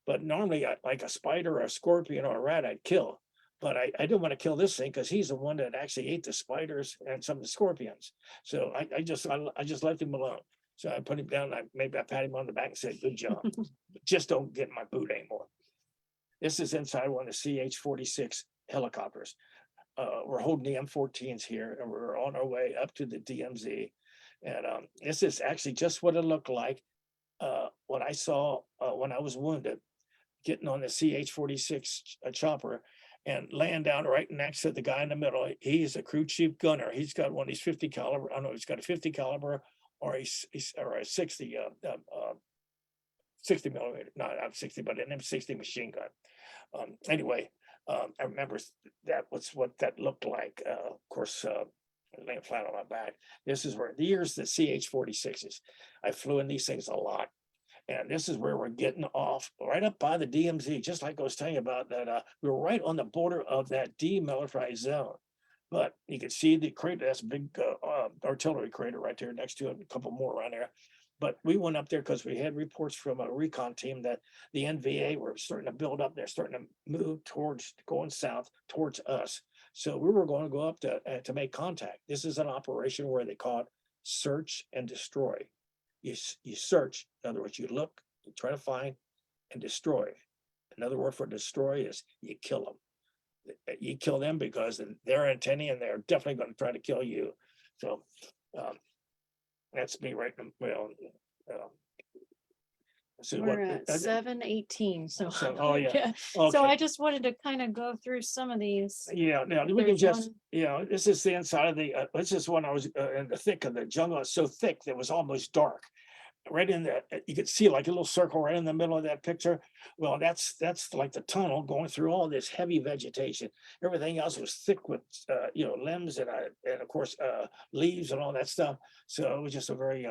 But normally, like a spider or a scorpion or a rat, I'd kill. But I didn't want to kill this thing because he's the one that actually ate the spiders and some of the scorpions. So I just left him alone. So I put him down. Maybe I pat him on the back and said, "Good job." But just don't get in my boot anymore. This is inside one of the CH-46 helicopters. We're holding the M14s here, and we're on our way up to the DMZ. And this is actually just what it looked like when I saw when I was wounded, getting on the CH-46 chopper and laying down right next to the guy in the middle. He's a crew chief gunner. He's got one of these 50 caliber. I don't know, he's got a 50 caliber or a 60 60 millimeter, not 60, but an M60 machine gun. Anyway, I remember that was what that looked like. Of course, laying flat on my back. This is where here's the CH-46s. I flew in these things a lot. And this is where we're getting off right up by the DMZ, just like I was telling you about that. We were right on the border of that demilitarized zone. But you can see the crater, that's a big artillery crater right there next to it, a couple more around there. But we went up there because we had reports from a recon team that the NVA were starting to build up. They're starting to move towards going south towards us. So we were going to go up to make contact. This is an operation where they call it search and destroy. You search, in other words, you look, you try to find and destroy. Another word for destroy is you kill them. You kill them because they're intending and they're definitely going to try to kill you. So that's me right in so We're at 7:18, so. oh yeah. Yeah. Okay. So I just wanted to kind of go through some of these. Yeah, now we can There's just, one- this is the inside of the, this is when I was in the thick of the jungle. It's so thick that it was almost dark. Right in the, you could see like a little circle right in the middle of that picture. Well, that's like the tunnel going through all this heavy vegetation. Everything else was thick with, limbs and of course, leaves and all that stuff. So it was just a very,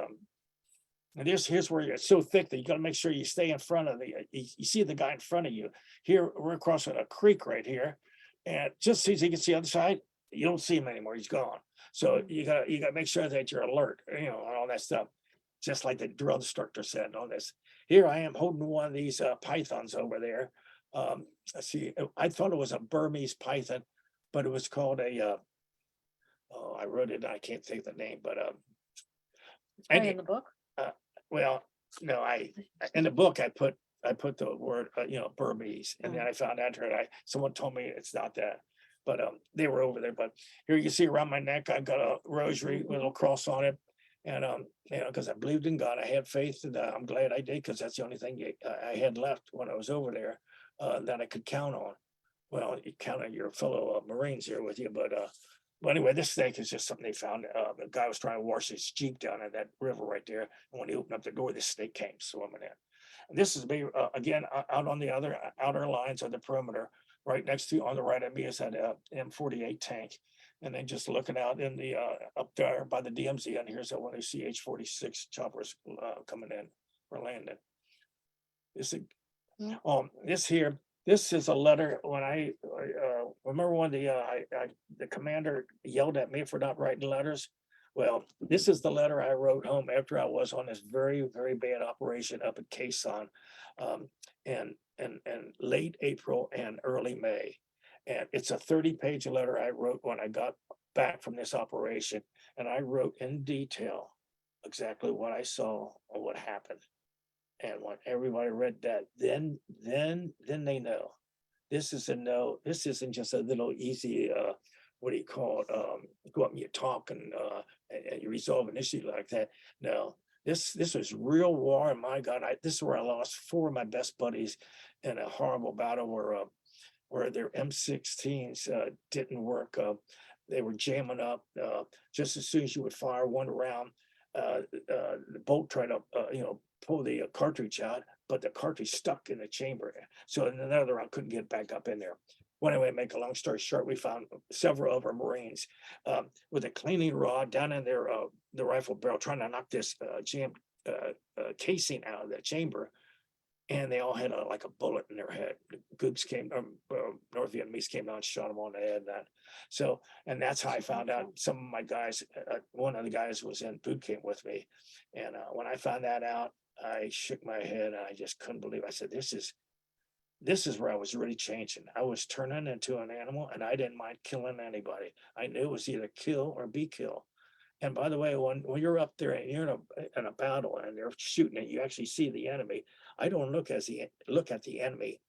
and here's where it's so thick that you got to make sure you stay in front of you see the guy in front of you. Here, we're crossing a creek right here. And just as you can see on the other side, you don't see him anymore. He's gone. So you got to make sure that you're alert, and all that stuff. Just like the drill instructor said and all this. Here I am holding one of these pythons over there. Let's see, I thought it was a Burmese python, but it was called I wrote it, I can't think of the name, but in the book. well, no, in the book I put the word Burmese, and then I found out someone told me it's not that, but they were over there. But here you can see around my neck I've got a rosary with a little cross on it, and because I believed in God, I had faith, and I'm glad I did, because that's the only thing I had left when I was over there that I could count on. Well, you count on your fellow Marines here with you, but But anyway, this snake is just something they found. The guy was trying to wash his Jeep down in that river right there. And when he opened up the door, this snake came swimming in. And this is me, again, out on the other outer lines of the perimeter, right next to, on the right of me is that M48 tank. And then just looking out in the, up there by the DMZ, and here's that one of the CH-46 choppers coming in or landing. This, this here, this is a letter when I remember when the commander yelled at me for not writing letters. Well, this is the letter I wrote home after I was on this very, very bad operation up at Quezon, in late April and early May. And it's a 30-page letter I wrote when I got back from this operation. And I wrote in detail exactly what I saw or what happened. And when everybody read that, then they know. This is a no, this isn't just a little easy, what do you call it? Go up and you talk and you resolve an issue like that. No, this was real war. And my God, this is where I lost 4 of my best buddies in a horrible battle where their M16s didn't work. They were jamming up. Just as soon as you would fire one round, the bolt tried to, pull the cartridge out, but the cartridge stuck in the chamber. So in another round couldn't get back up in there. Well, anyway, make a long story short, we found several of our Marines with a cleaning rod down in their the rifle barrel, trying to knock this jammed casing out of the chamber. And they all had like a bullet in their head. The Googs came, North Vietnamese came down and shot them on the head. So, and that's how I found out some of my guys, one of the guys was in boot camp with me. And when I found that out, I shook my head and I just couldn't believe. I said, this is where I was really changing. I was turning into an animal and I didn't mind killing anybody. I knew it was either kill or be killed. And by the way, when you're up there and you're in a battle and they're shooting and you actually see the enemy, I don't look at the enemy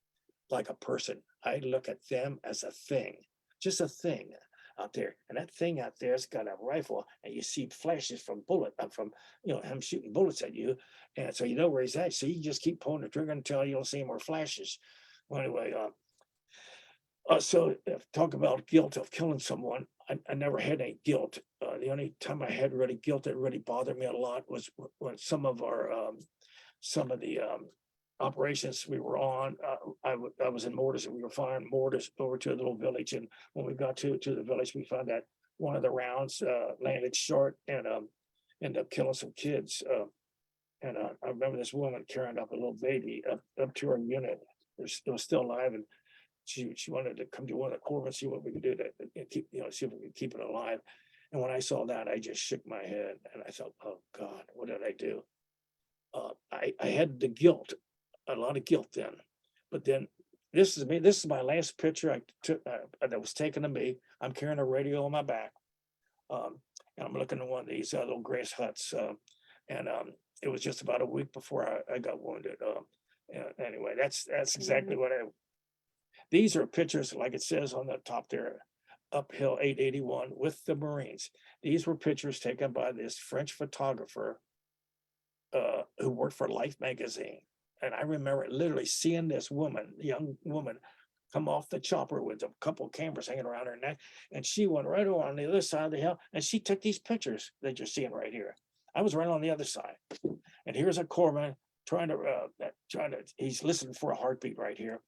like a person. I look at them as a thing, just a thing out there. And that thing out there's got a rifle and you see flashes from him shooting bullets at you. And so you know where he's at. So you just keep pulling the trigger until you don't see more flashes. Well, anyway, so talk about guilt of killing someone. I never had any guilt. The only time I had really guilt that really bothered me a lot was when some of the operations we were on. I was in mortars and we were firing mortars over to a little village. And when we got to the village, we found that one of the rounds landed short and ended up killing some kids. And I remember this woman carrying up a little baby up to her unit. It was still alive, and she wanted to come to one of the corps and see what we could do to keep, see if we could keep it alive. And when I saw that, I just shook my head and I thought, oh God, what did I do? I had the guilt, a lot of guilt then. But then this is me. This is my last picture I took that was taken of me. I'm carrying a radio on my back. And I'm looking at one of these little grass huts. And it was just about a week before I got wounded. Anyway, that's exactly what these are pictures, like it says on the top there, uphill 881 with the Marines. These were pictures taken by this French photographer who worked for Life magazine. And I remember literally seeing this young woman, come off the chopper with a couple of cameras hanging around her neck. And she went right over on the other side of the hill and she took these pictures that you're seeing right here. I was right on the other side. And here's a corpsman trying to, he's listening for a heartbeat right here.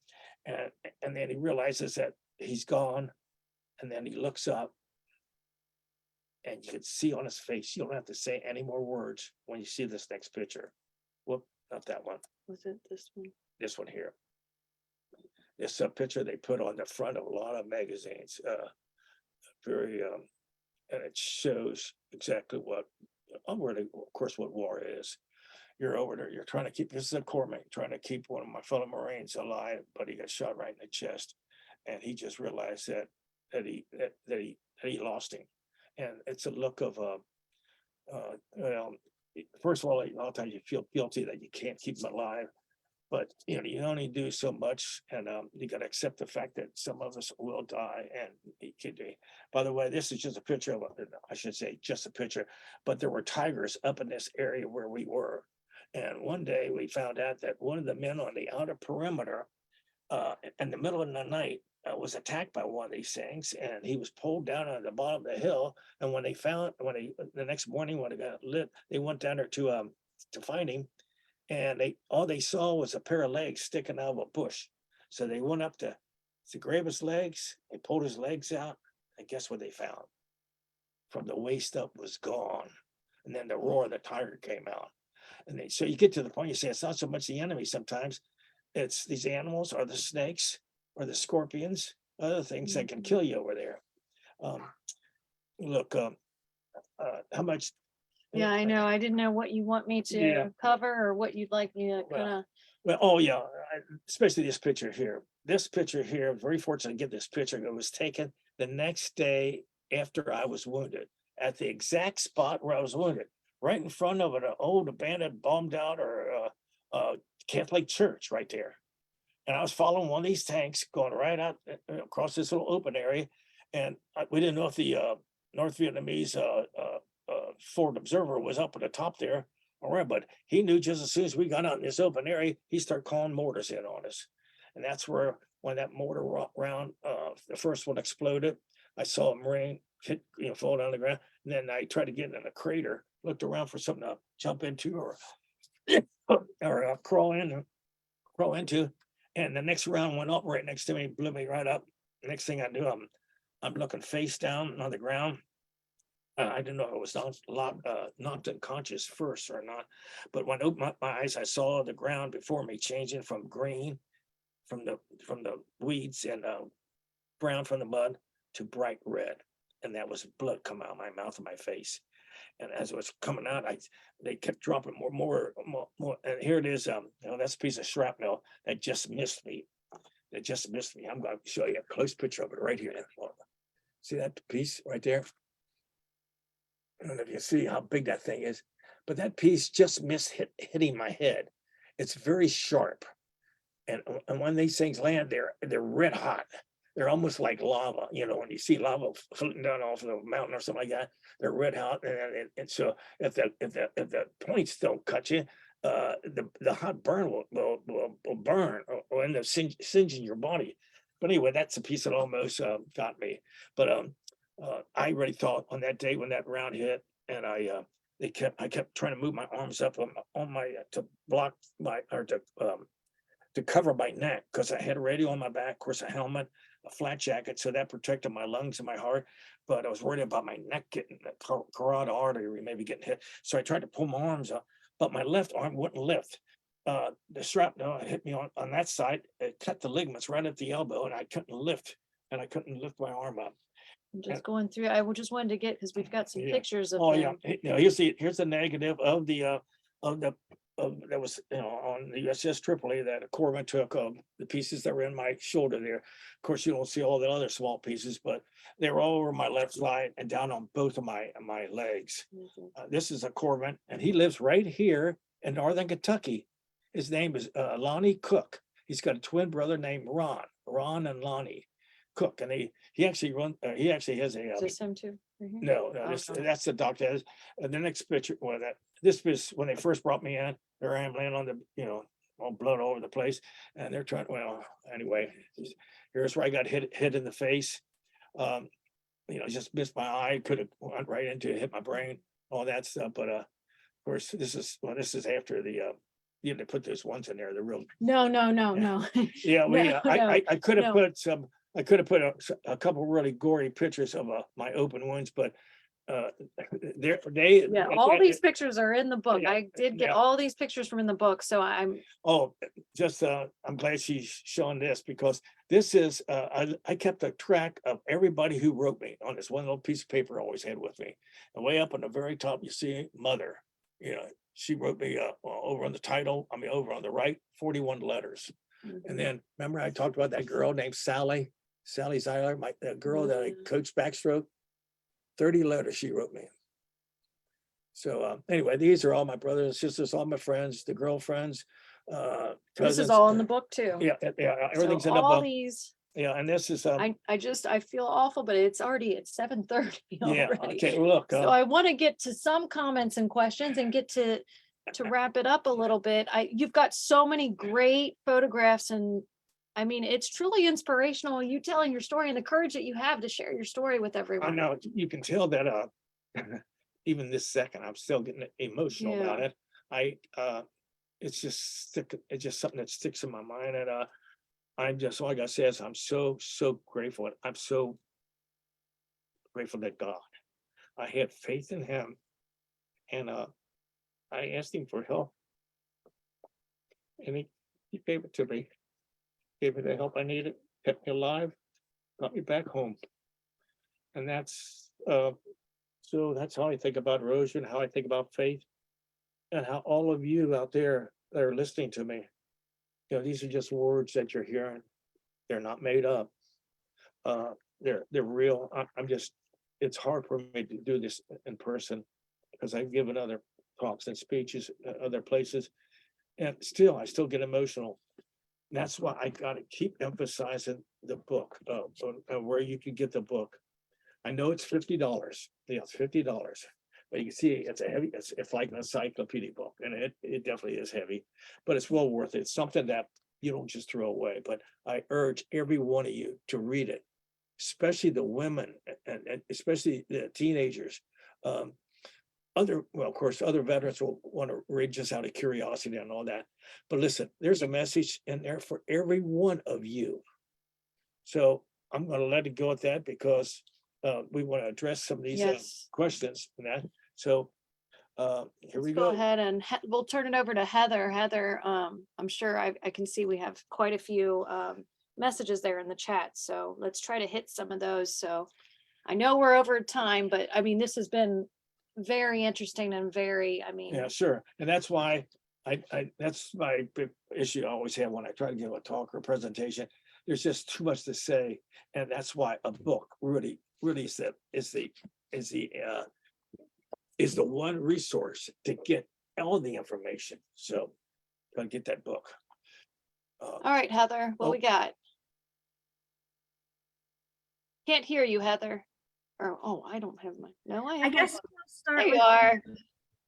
And then he realizes that he's gone. And then he looks up and you can see on his face, you don't have to say any more words when you see this next picture. Whoop, not that one. Was it this one? This one here. It's a picture they put on the front of a lot of magazines. And it shows exactly what, really, of course, what war is. You're over there, you're trying to keep, this is a corpsman trying to keep one of my fellow Marines alive, but he got shot right in the chest. And he just realized that he lost him. And it's a look of, first of all, a lot of times you feel guilty that you can't keep him alive, but you only do so much, and you got to accept the fact that some of us will die. And by the way, this is just a picture of, I should say just a picture, but there were tigers up in this area where we were. And one day we found out that one of the men on the outer perimeter in the middle of the night, was attacked by one of these things, and he was pulled down at the bottom of the hill. And when the next morning when it got lit, they went down there to find him, and all they saw was a pair of legs sticking out of a bush. So they went up to grab his legs. They pulled his legs out, and guess what they found? From the waist up was gone, and then the roar of the tiger came out. And so you get to the point, you say it's not so much the enemy sometimes, it's these animals or the snakes or the scorpions, other things that can kill you over there. Um, look, how much? Yeah, I know. I didn't know what you want me Yeah. to cover or what you'd like me to Well, kind of. Well, oh yeah, especially this picture here. This picture here, I'm very fortunate to get this picture. It was taken the next day after I was wounded, at the exact spot where I was wounded, right in front of an old abandoned, bombed out or Catholic church right there. And I was following one of these tanks going right out across this little open area, and we didn't know if the North Vietnamese forward observer was up at the top there. All right, but he knew just as soon as we got out in this open area, he started calling mortars in on us. And that's where, when that mortar round, the first one exploded, I saw a Marine hit, fall down the ground. And then I tried to get in a crater, looked around for something to jump into or crawl into. And the next round went up right next to me, blew me right up. Next thing I knew, I'm looking face down on the ground. I didn't know if I was knocked unconscious first or not, but when I opened up my eyes, I saw the ground before me changing from green, from the weeds, and brown from the mud, to bright red, and that was blood coming out of my mouth and my face. And as it was coming out, they kept dropping more. And here it is. That's a piece of shrapnel that just missed me. That just missed me. I'm going to show you a close picture of it right here. See that piece right there? I don't know if you see how big that thing is, but that piece just missed hitting my head. It's very sharp. And when these things land, they're red hot. They're almost like lava. When you see lava floating down off the mountain or something like that, they're red hot. And so if the points don't cut you, the hot burn will burn or end up singeing your body. But anyway, that's a piece that almost got me. But I really thought on that day when that round hit, and I kept trying to move my arms up on my to block my or to cover my neck, because I had a radio on my back, of course, a helmet, a flat jacket, so that protected my lungs and my heart. But I was worried about my neck getting the carotid artery maybe getting hit. So I tried to pull my arms up, but my left arm wouldn't lift. The shrapnel hit me on that side. It cut the ligaments right at the elbow, and I couldn't lift my arm up. I'm just going through. I just wanted to get, because we've got some Yeah. pictures of Oh him. yeah. Here's the negative of the that was on the USS Tripoli that a corpsman took the pieces that were in my shoulder there. Of course, you don't see all the other small pieces, but they were all over my left side and down on both of my legs. This is a corpsman, and he lives right here in northern Kentucky. His name is Lonnie Cook. He's got a twin brother named Ron and Lonnie Cook, and he actually has a Is this him too? Right here? no, Oh, no. that's the doctor. And the next picture, this was when they first brought me in. There I am laying on all blood all over the place, and they're trying. Well, anyway, here's where I got hit in the face. Just missed my eye. Could have went right into it, hit my brain, all that stuff. But of course, this is after the. You had to put those ones in there. The real. No. Yeah, I could have no. put some. I could have put a couple really gory pictures of my open wounds, but All these pictures are in the book. Yeah, I did get yeah. all these pictures from in the book, so I'm I'm glad she's showing this, because this is I kept a track of everybody who wrote me on this one little piece of paper I always had with me. And way up on the very top, you see Mother. She wrote me over on the title. Over on the right, 41 letters. And then remember I talked about that girl named Sally Zeiler, the girl that I coached backstroke. 30 letters she wrote me. So anyway, these are all my brothers and sisters, all my friends, the girlfriends, this cousins. is all in the book too. Yeah, everything's So in the all book. these, Yeah, and this is I feel awful, but it's 7:30 yeah. already. Okay, look. So I want to get to some comments and questions and get to wrap it up a little bit. You've got so many great photographs and I mean, it's truly inspirational, you telling your story and the courage that you have to share your story with I everyone. know, you can tell that, even this second, I'm still getting emotional about Yeah. it. It's just it's just something that sticks in my mind, and, I'm just, like I said, I'm so, so grateful. I'm so grateful to God. I had faith in him, and, I asked him for help, and he gave it to me, gave me the help I needed, kept me alive, got me back home. And so that's how I think about erosion, how I think about faith, and how all of you out there that are listening to me, these are just words that you're hearing. They're not made up. Uh, they're real. I'm just, it's hard for me to do this in person because I've given other talks and speeches at other places, and still, I still get emotional. That's why I got to keep emphasizing the book, where you can get the book. I know it's $50. Yeah, it's $50. But you can see it's a heavy, it's like an encyclopedia book, and it definitely is heavy, but it's well worth it. It's something that you don't just throw away. But I urge every one of you to read it, especially the women and especially the teenagers. Um, well, of course, other veterans will want to read just out of curiosity and all that. But listen, there's a message in there for every one of you. So I'm going to let it go at that because we want to address some of these Yes. questions and that. So here Let's we go go. ahead and we'll turn it over to Heather. Heather, I'm sure I can see we have quite a few messages there in the chat. So let's try to hit some of those. So I know we're over time, but I mean, this has been very interesting and very, I mean, Yeah, sure. And that's why that's my big issue I always have when I try to give a talk or a presentation. There's just too much to say. And that's why a book really, really is the one resource to get all the information. So gotta get that book. all right, Heather, what we got? Can't hear you, Heather. Or, oh, I don't have my, no, I I have. guess we'll start There you with are.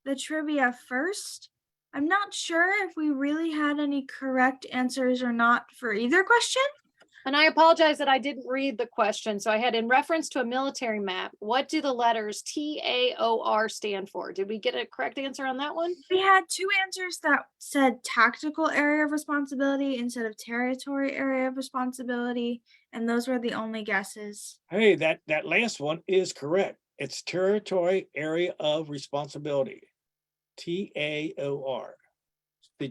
the trivia first. I'm not sure if we really had any correct answers or not for either question. And I apologize that I didn't read the question. So I had in reference to a military map, what do the letters TAOR stand for? Did we get a correct answer on that one? We had two answers that said tactical area of responsibility instead of territory area of responsibility, and those were the only guesses. Hey, that last one is correct. It's territory area of responsibility. TAOR.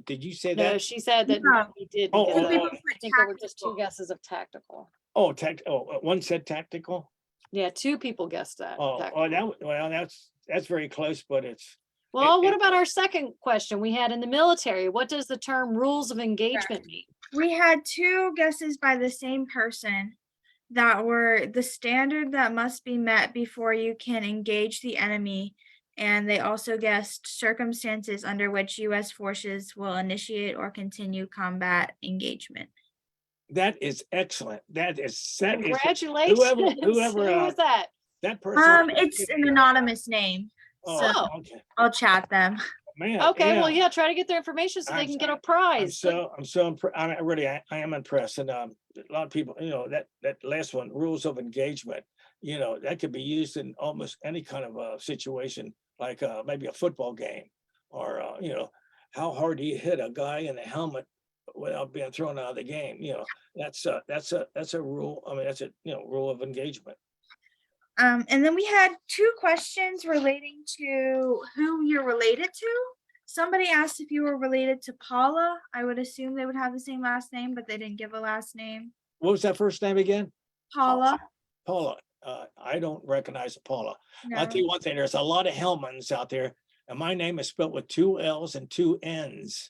Did you say No, that? she said that No. we didn't Oh, get oh, that. People oh. put I think there were just two tactical. guesses of tactical. One said tactical. Yeah, two people guessed that. That's very close, but it's Well, what it- about our second question we had in the military? What does the term rules of engagement mean? We had two guesses by the same person that were the standard that must be met before you can engage the enemy. And they also guessed circumstances under which U.S. forces will initiate or continue combat engagement. that is excellent. That is Congratulations. whoever Who was that? that person. It's an anonymous name, so Oh. Okay, I'll chat them. man. Okay, well, yeah, try to get their information so they I'm can get a I'm prize. I am impressed, and a lot of people, that last one, rules of engagement, that could be used in almost any kind of a situation, like maybe a football game, or how hard do you hit a guy in a helmet without being thrown out of the game? That's a rule. I mean, that's a rule of engagement. And then we had two questions relating to who you're related to. Somebody asked if you were related to Paula. I would assume they would have the same last name, but they didn't give a last name. What was that first name again? Paula. Paula. I don't recognize Paula. No. I'll tell you one thing, there's a lot of Hellmanns out there, and my name is spelled with 2 L's and 2 N's.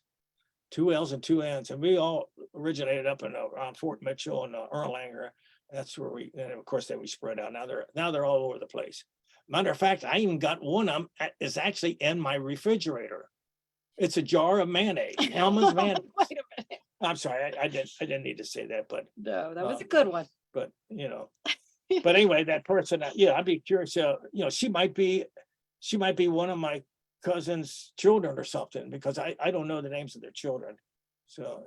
2 L's and 2 N's, and we all originated up in around Fort Mitchell and Erlanger. That's where and of course, then we spread out. Now they're all over the place. Matter of fact, I even got one of them is actually in my refrigerator. It's a jar of mayonnaise, Hellmann's mayonnaise. Wait a minute. I'm sorry, I didn't need to say that, but No, that was a good one. but but anyway, that person, I'd be curious. She might be one of my cousin's children or something, because I don't know the names of their children. So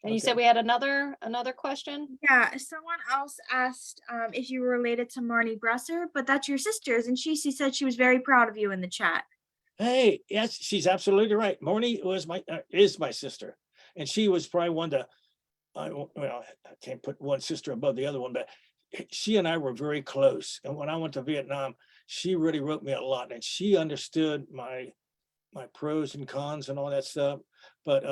And you said Okay. we had another question? Yeah, someone else asked if you were related to Marnie Bresser, but that's your sister's, and she said she was very proud of you in the chat. Hey, yes, she's absolutely right. Morny was is my sister, and she was probably one of the, well, I can't put one sister above the other one, but she and I were very close. And when I went to Vietnam, she really wrote me a lot, and she understood my pros and cons and all that stuff. But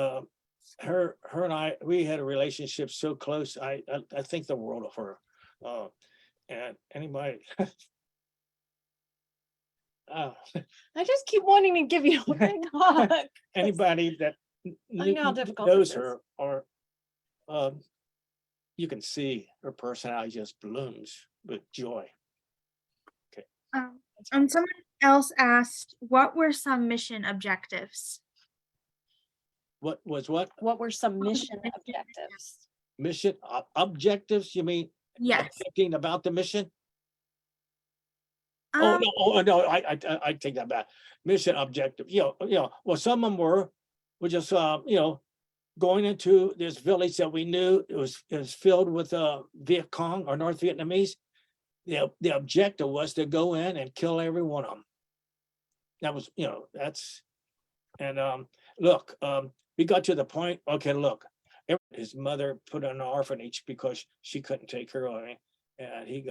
her and I, we had a relationship so close. I think the world of her. Uh, and anybody, uh, I just keep wanting to give you a big hug. anybody that I know how difficult knows this is. her, or um, you can see her personality just blooms with joy. And someone else asked, what were some mission objectives? What was what What were some mission objectives? mission objectives? You mean Yes. thinking about the mission? Oh, Um, no, no, I take that back. Mission objective, well, some of them were just, going into this village that we knew it was filled with Viet Cong or North Vietnamese. The objective was to go in and kill every one of them. That was, that's, and look, we got to the point, okay, look, his mother put in an orphanage because she couldn't take care of him. And he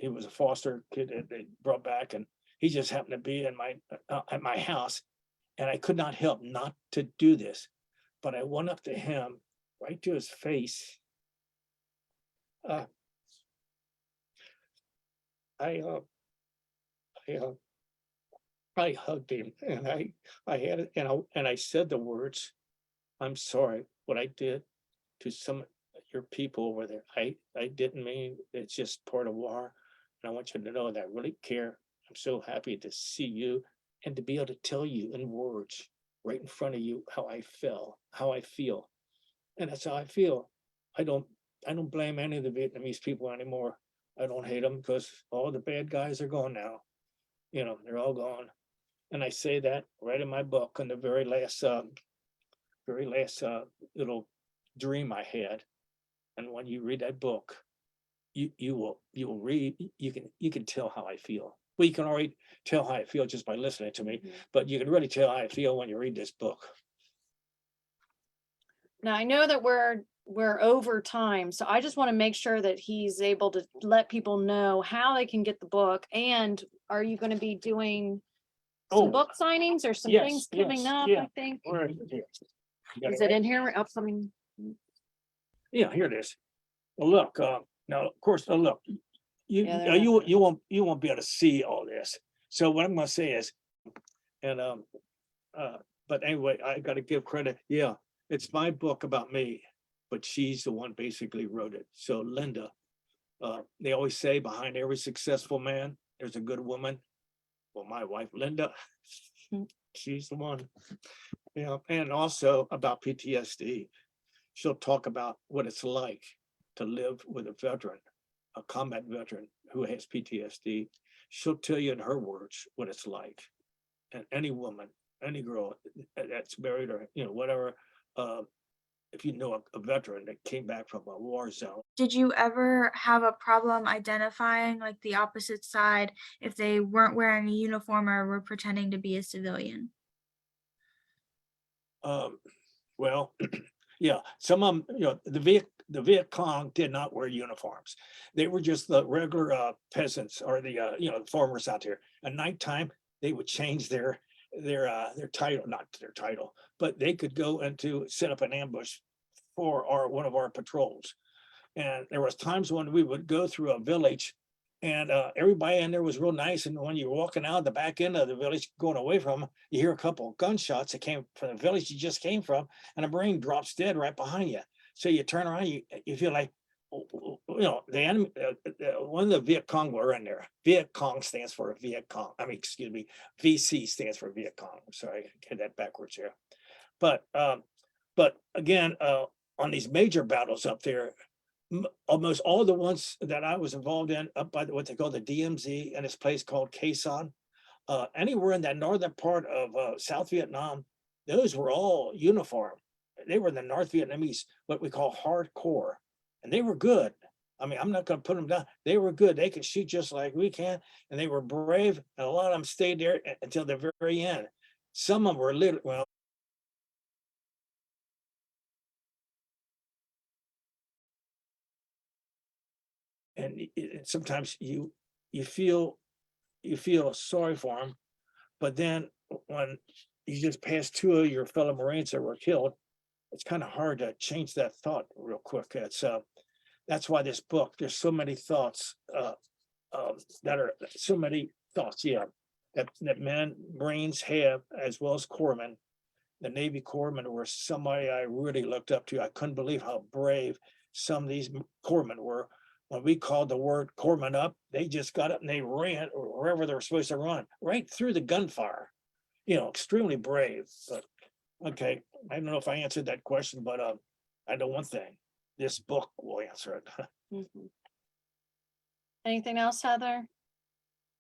was a foster kid that they brought back, and he just happened to be in at my house, and I could not help not to do this. But I went up to him, right to his face. Uh, I I hugged him, and I had it, and I said the words, "I'm sorry what I did to some of your people over there. I didn't mean, it's just part of war. And I want you to know that I really care. I'm so happy to see you and to be able to tell you in words right in front of you how I feel. And that's how I feel. I don't blame any of the Vietnamese people anymore. I don't hate them because all the bad guys are gone now. They're all gone. And I say that right in my book on the very last little dream I had. And when you read that book, you will read, you can tell how I feel. Well, you can already tell how I feel just by listening to me, but you can really tell how I feel when you read this book. Now, I know that we're over time, so I just want to make sure that he's able to let people know how they can get the book. And are you going to be doing some Oh, book signings or some yes, things coming yes, up, yeah. I think? Where is it? You got Is it it right? in here? Upcoming? Yeah, here it is. Well, look, now, of course, look, Yeah, there you won't be able to see all this. So what I'm gonna say is, and but anyway, I gotta give credit. Yeah, it's my book about me, but she's the one basically wrote it. So Linda, they always say behind every successful man, there's a good woman. Well, my wife, Linda, she's the one. And also about PTSD. She'll talk about what it's like to live with a veteran, a combat veteran who has PTSD. She'll tell you in her words what it's like. And any woman, any girl that's married or whatever, if you know a veteran that came back from a war zone. did you ever have a problem identifying like the opposite side if they weren't wearing a uniform or were pretending to be a civilian? Well, yeah, some of them, the Viet Cong did not wear uniforms. They were just the regular peasants or the farmers out there. At nighttime, they would change their title, not their title, but they could go into set up an ambush for one of our patrols. And there was times when we would go through a village and everybody in there was real nice. And when you're walking out the back end of the village, going away from them, you hear a couple of gunshots that came from the village you just came from, and a Marine drops dead right behind you. So you turn around, you feel like, the enemy, one of the Viet Cong were in there. Viet Cong stands for Viet Cong. I mean, excuse me, VC stands for Viet Cong. I'm sorry, I had that backwards here. But again, on these major battles up there, almost all the ones that I was involved in up by what they call the DMZ and this place called Quezon, anywhere in that northern part of South Vietnam, those were all uniform. they were the North Vietnamese, what we call hardcore, and they were good. I mean, I'm not gonna put them down. They were good. They could shoot just like we can, and they were brave, and a lot of them stayed there until the very end. Some of them were little, well, and sometimes you feel sorry for them, but then when you just pass two of your fellow Marines that were killed, it's kind of hard to change that thought real quick. That's why this book, there's so many thoughts, that are so many thoughts, yeah, that men, Marines have, as well as corpsmen. The Navy corpsmen were somebody I really looked up to. I couldn't believe how brave some of these corpsmen were. When we called the word corpsman up, they just got up and they ran wherever they were supposed to run, right through the gunfire. Extremely brave. But okay, I don't know if I answered that question, but I know one thing: this book will answer it. Mhm. Anything else, Heather?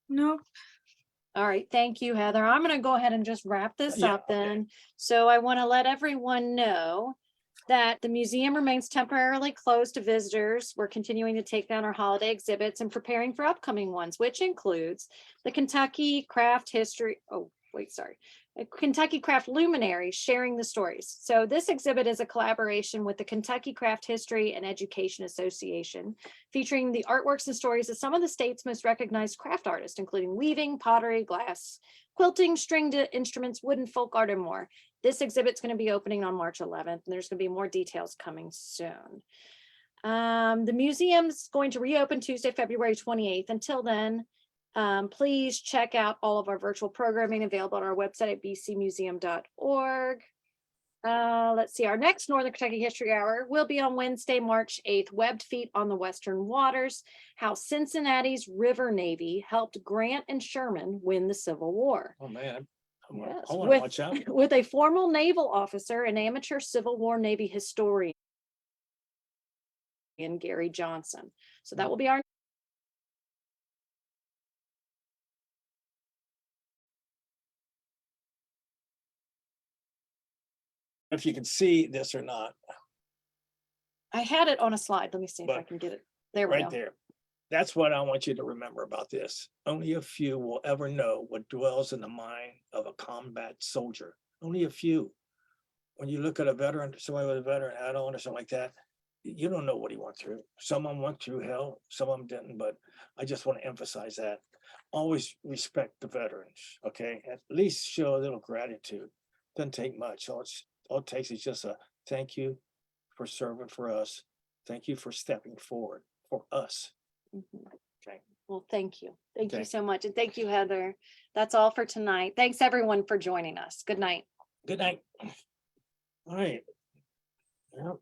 Nope. All right, thank you, Heather. I'm gonna go ahead and just wrap this Yeah, up okay. then. So I want to let everyone know that the museum remains temporarily closed to visitors. We're continuing to take down our holiday exhibits and preparing for upcoming ones, which includes the Kentucky Craft History. Oh, wait, sorry. Kentucky Craft Luminaries Sharing the Stories. So this exhibit is a collaboration with the Kentucky Craft History and Education Association, featuring the artworks and stories of some of the state's most recognized craft artists, including weaving, pottery, glass, quilting, stringed instruments, wooden folk art, and more. This exhibit's going to be opening on March 11th, and there's going to be more details coming soon. The museum's going to reopen Tuesday, February 28th. Until then, please check out all of our virtual programming available on our website at bcmuseum.org. Let's see, our next Northern Kentucky History Hour will be on Wednesday, March 8th, Webbed Feet on the Western Waters, how Cincinnati's River Navy helped Grant and Sherman win the Civil War. Oh, man. I Yes, want to watch out. with a former naval officer and amateur Civil War Navy historian, Gary Johnson. So that will be our If you can see this or not, I had it on a slide. Let me see if I But can get it. There we right go. there. That's what I want you to remember about this. Only a few will ever know what dwells in the mind of a combat soldier. Only a few. When you look at a veteran, somebody with a veteran add-on or something like that, you don't know what he went through. Some of them went through hell, some of them didn't, but I just want to emphasize that. Always respect the veterans, okay? At least show a little gratitude. Doesn't take much. All it takes is just a thank you for serving for us. Thank you for stepping forward for us. Mhm. Okay. Well, thank you. Thank you Okay. so much. And thank you, Heather. That's all for tonight. Thanks everyone for joining us. Good night. Good night. All right. Yep.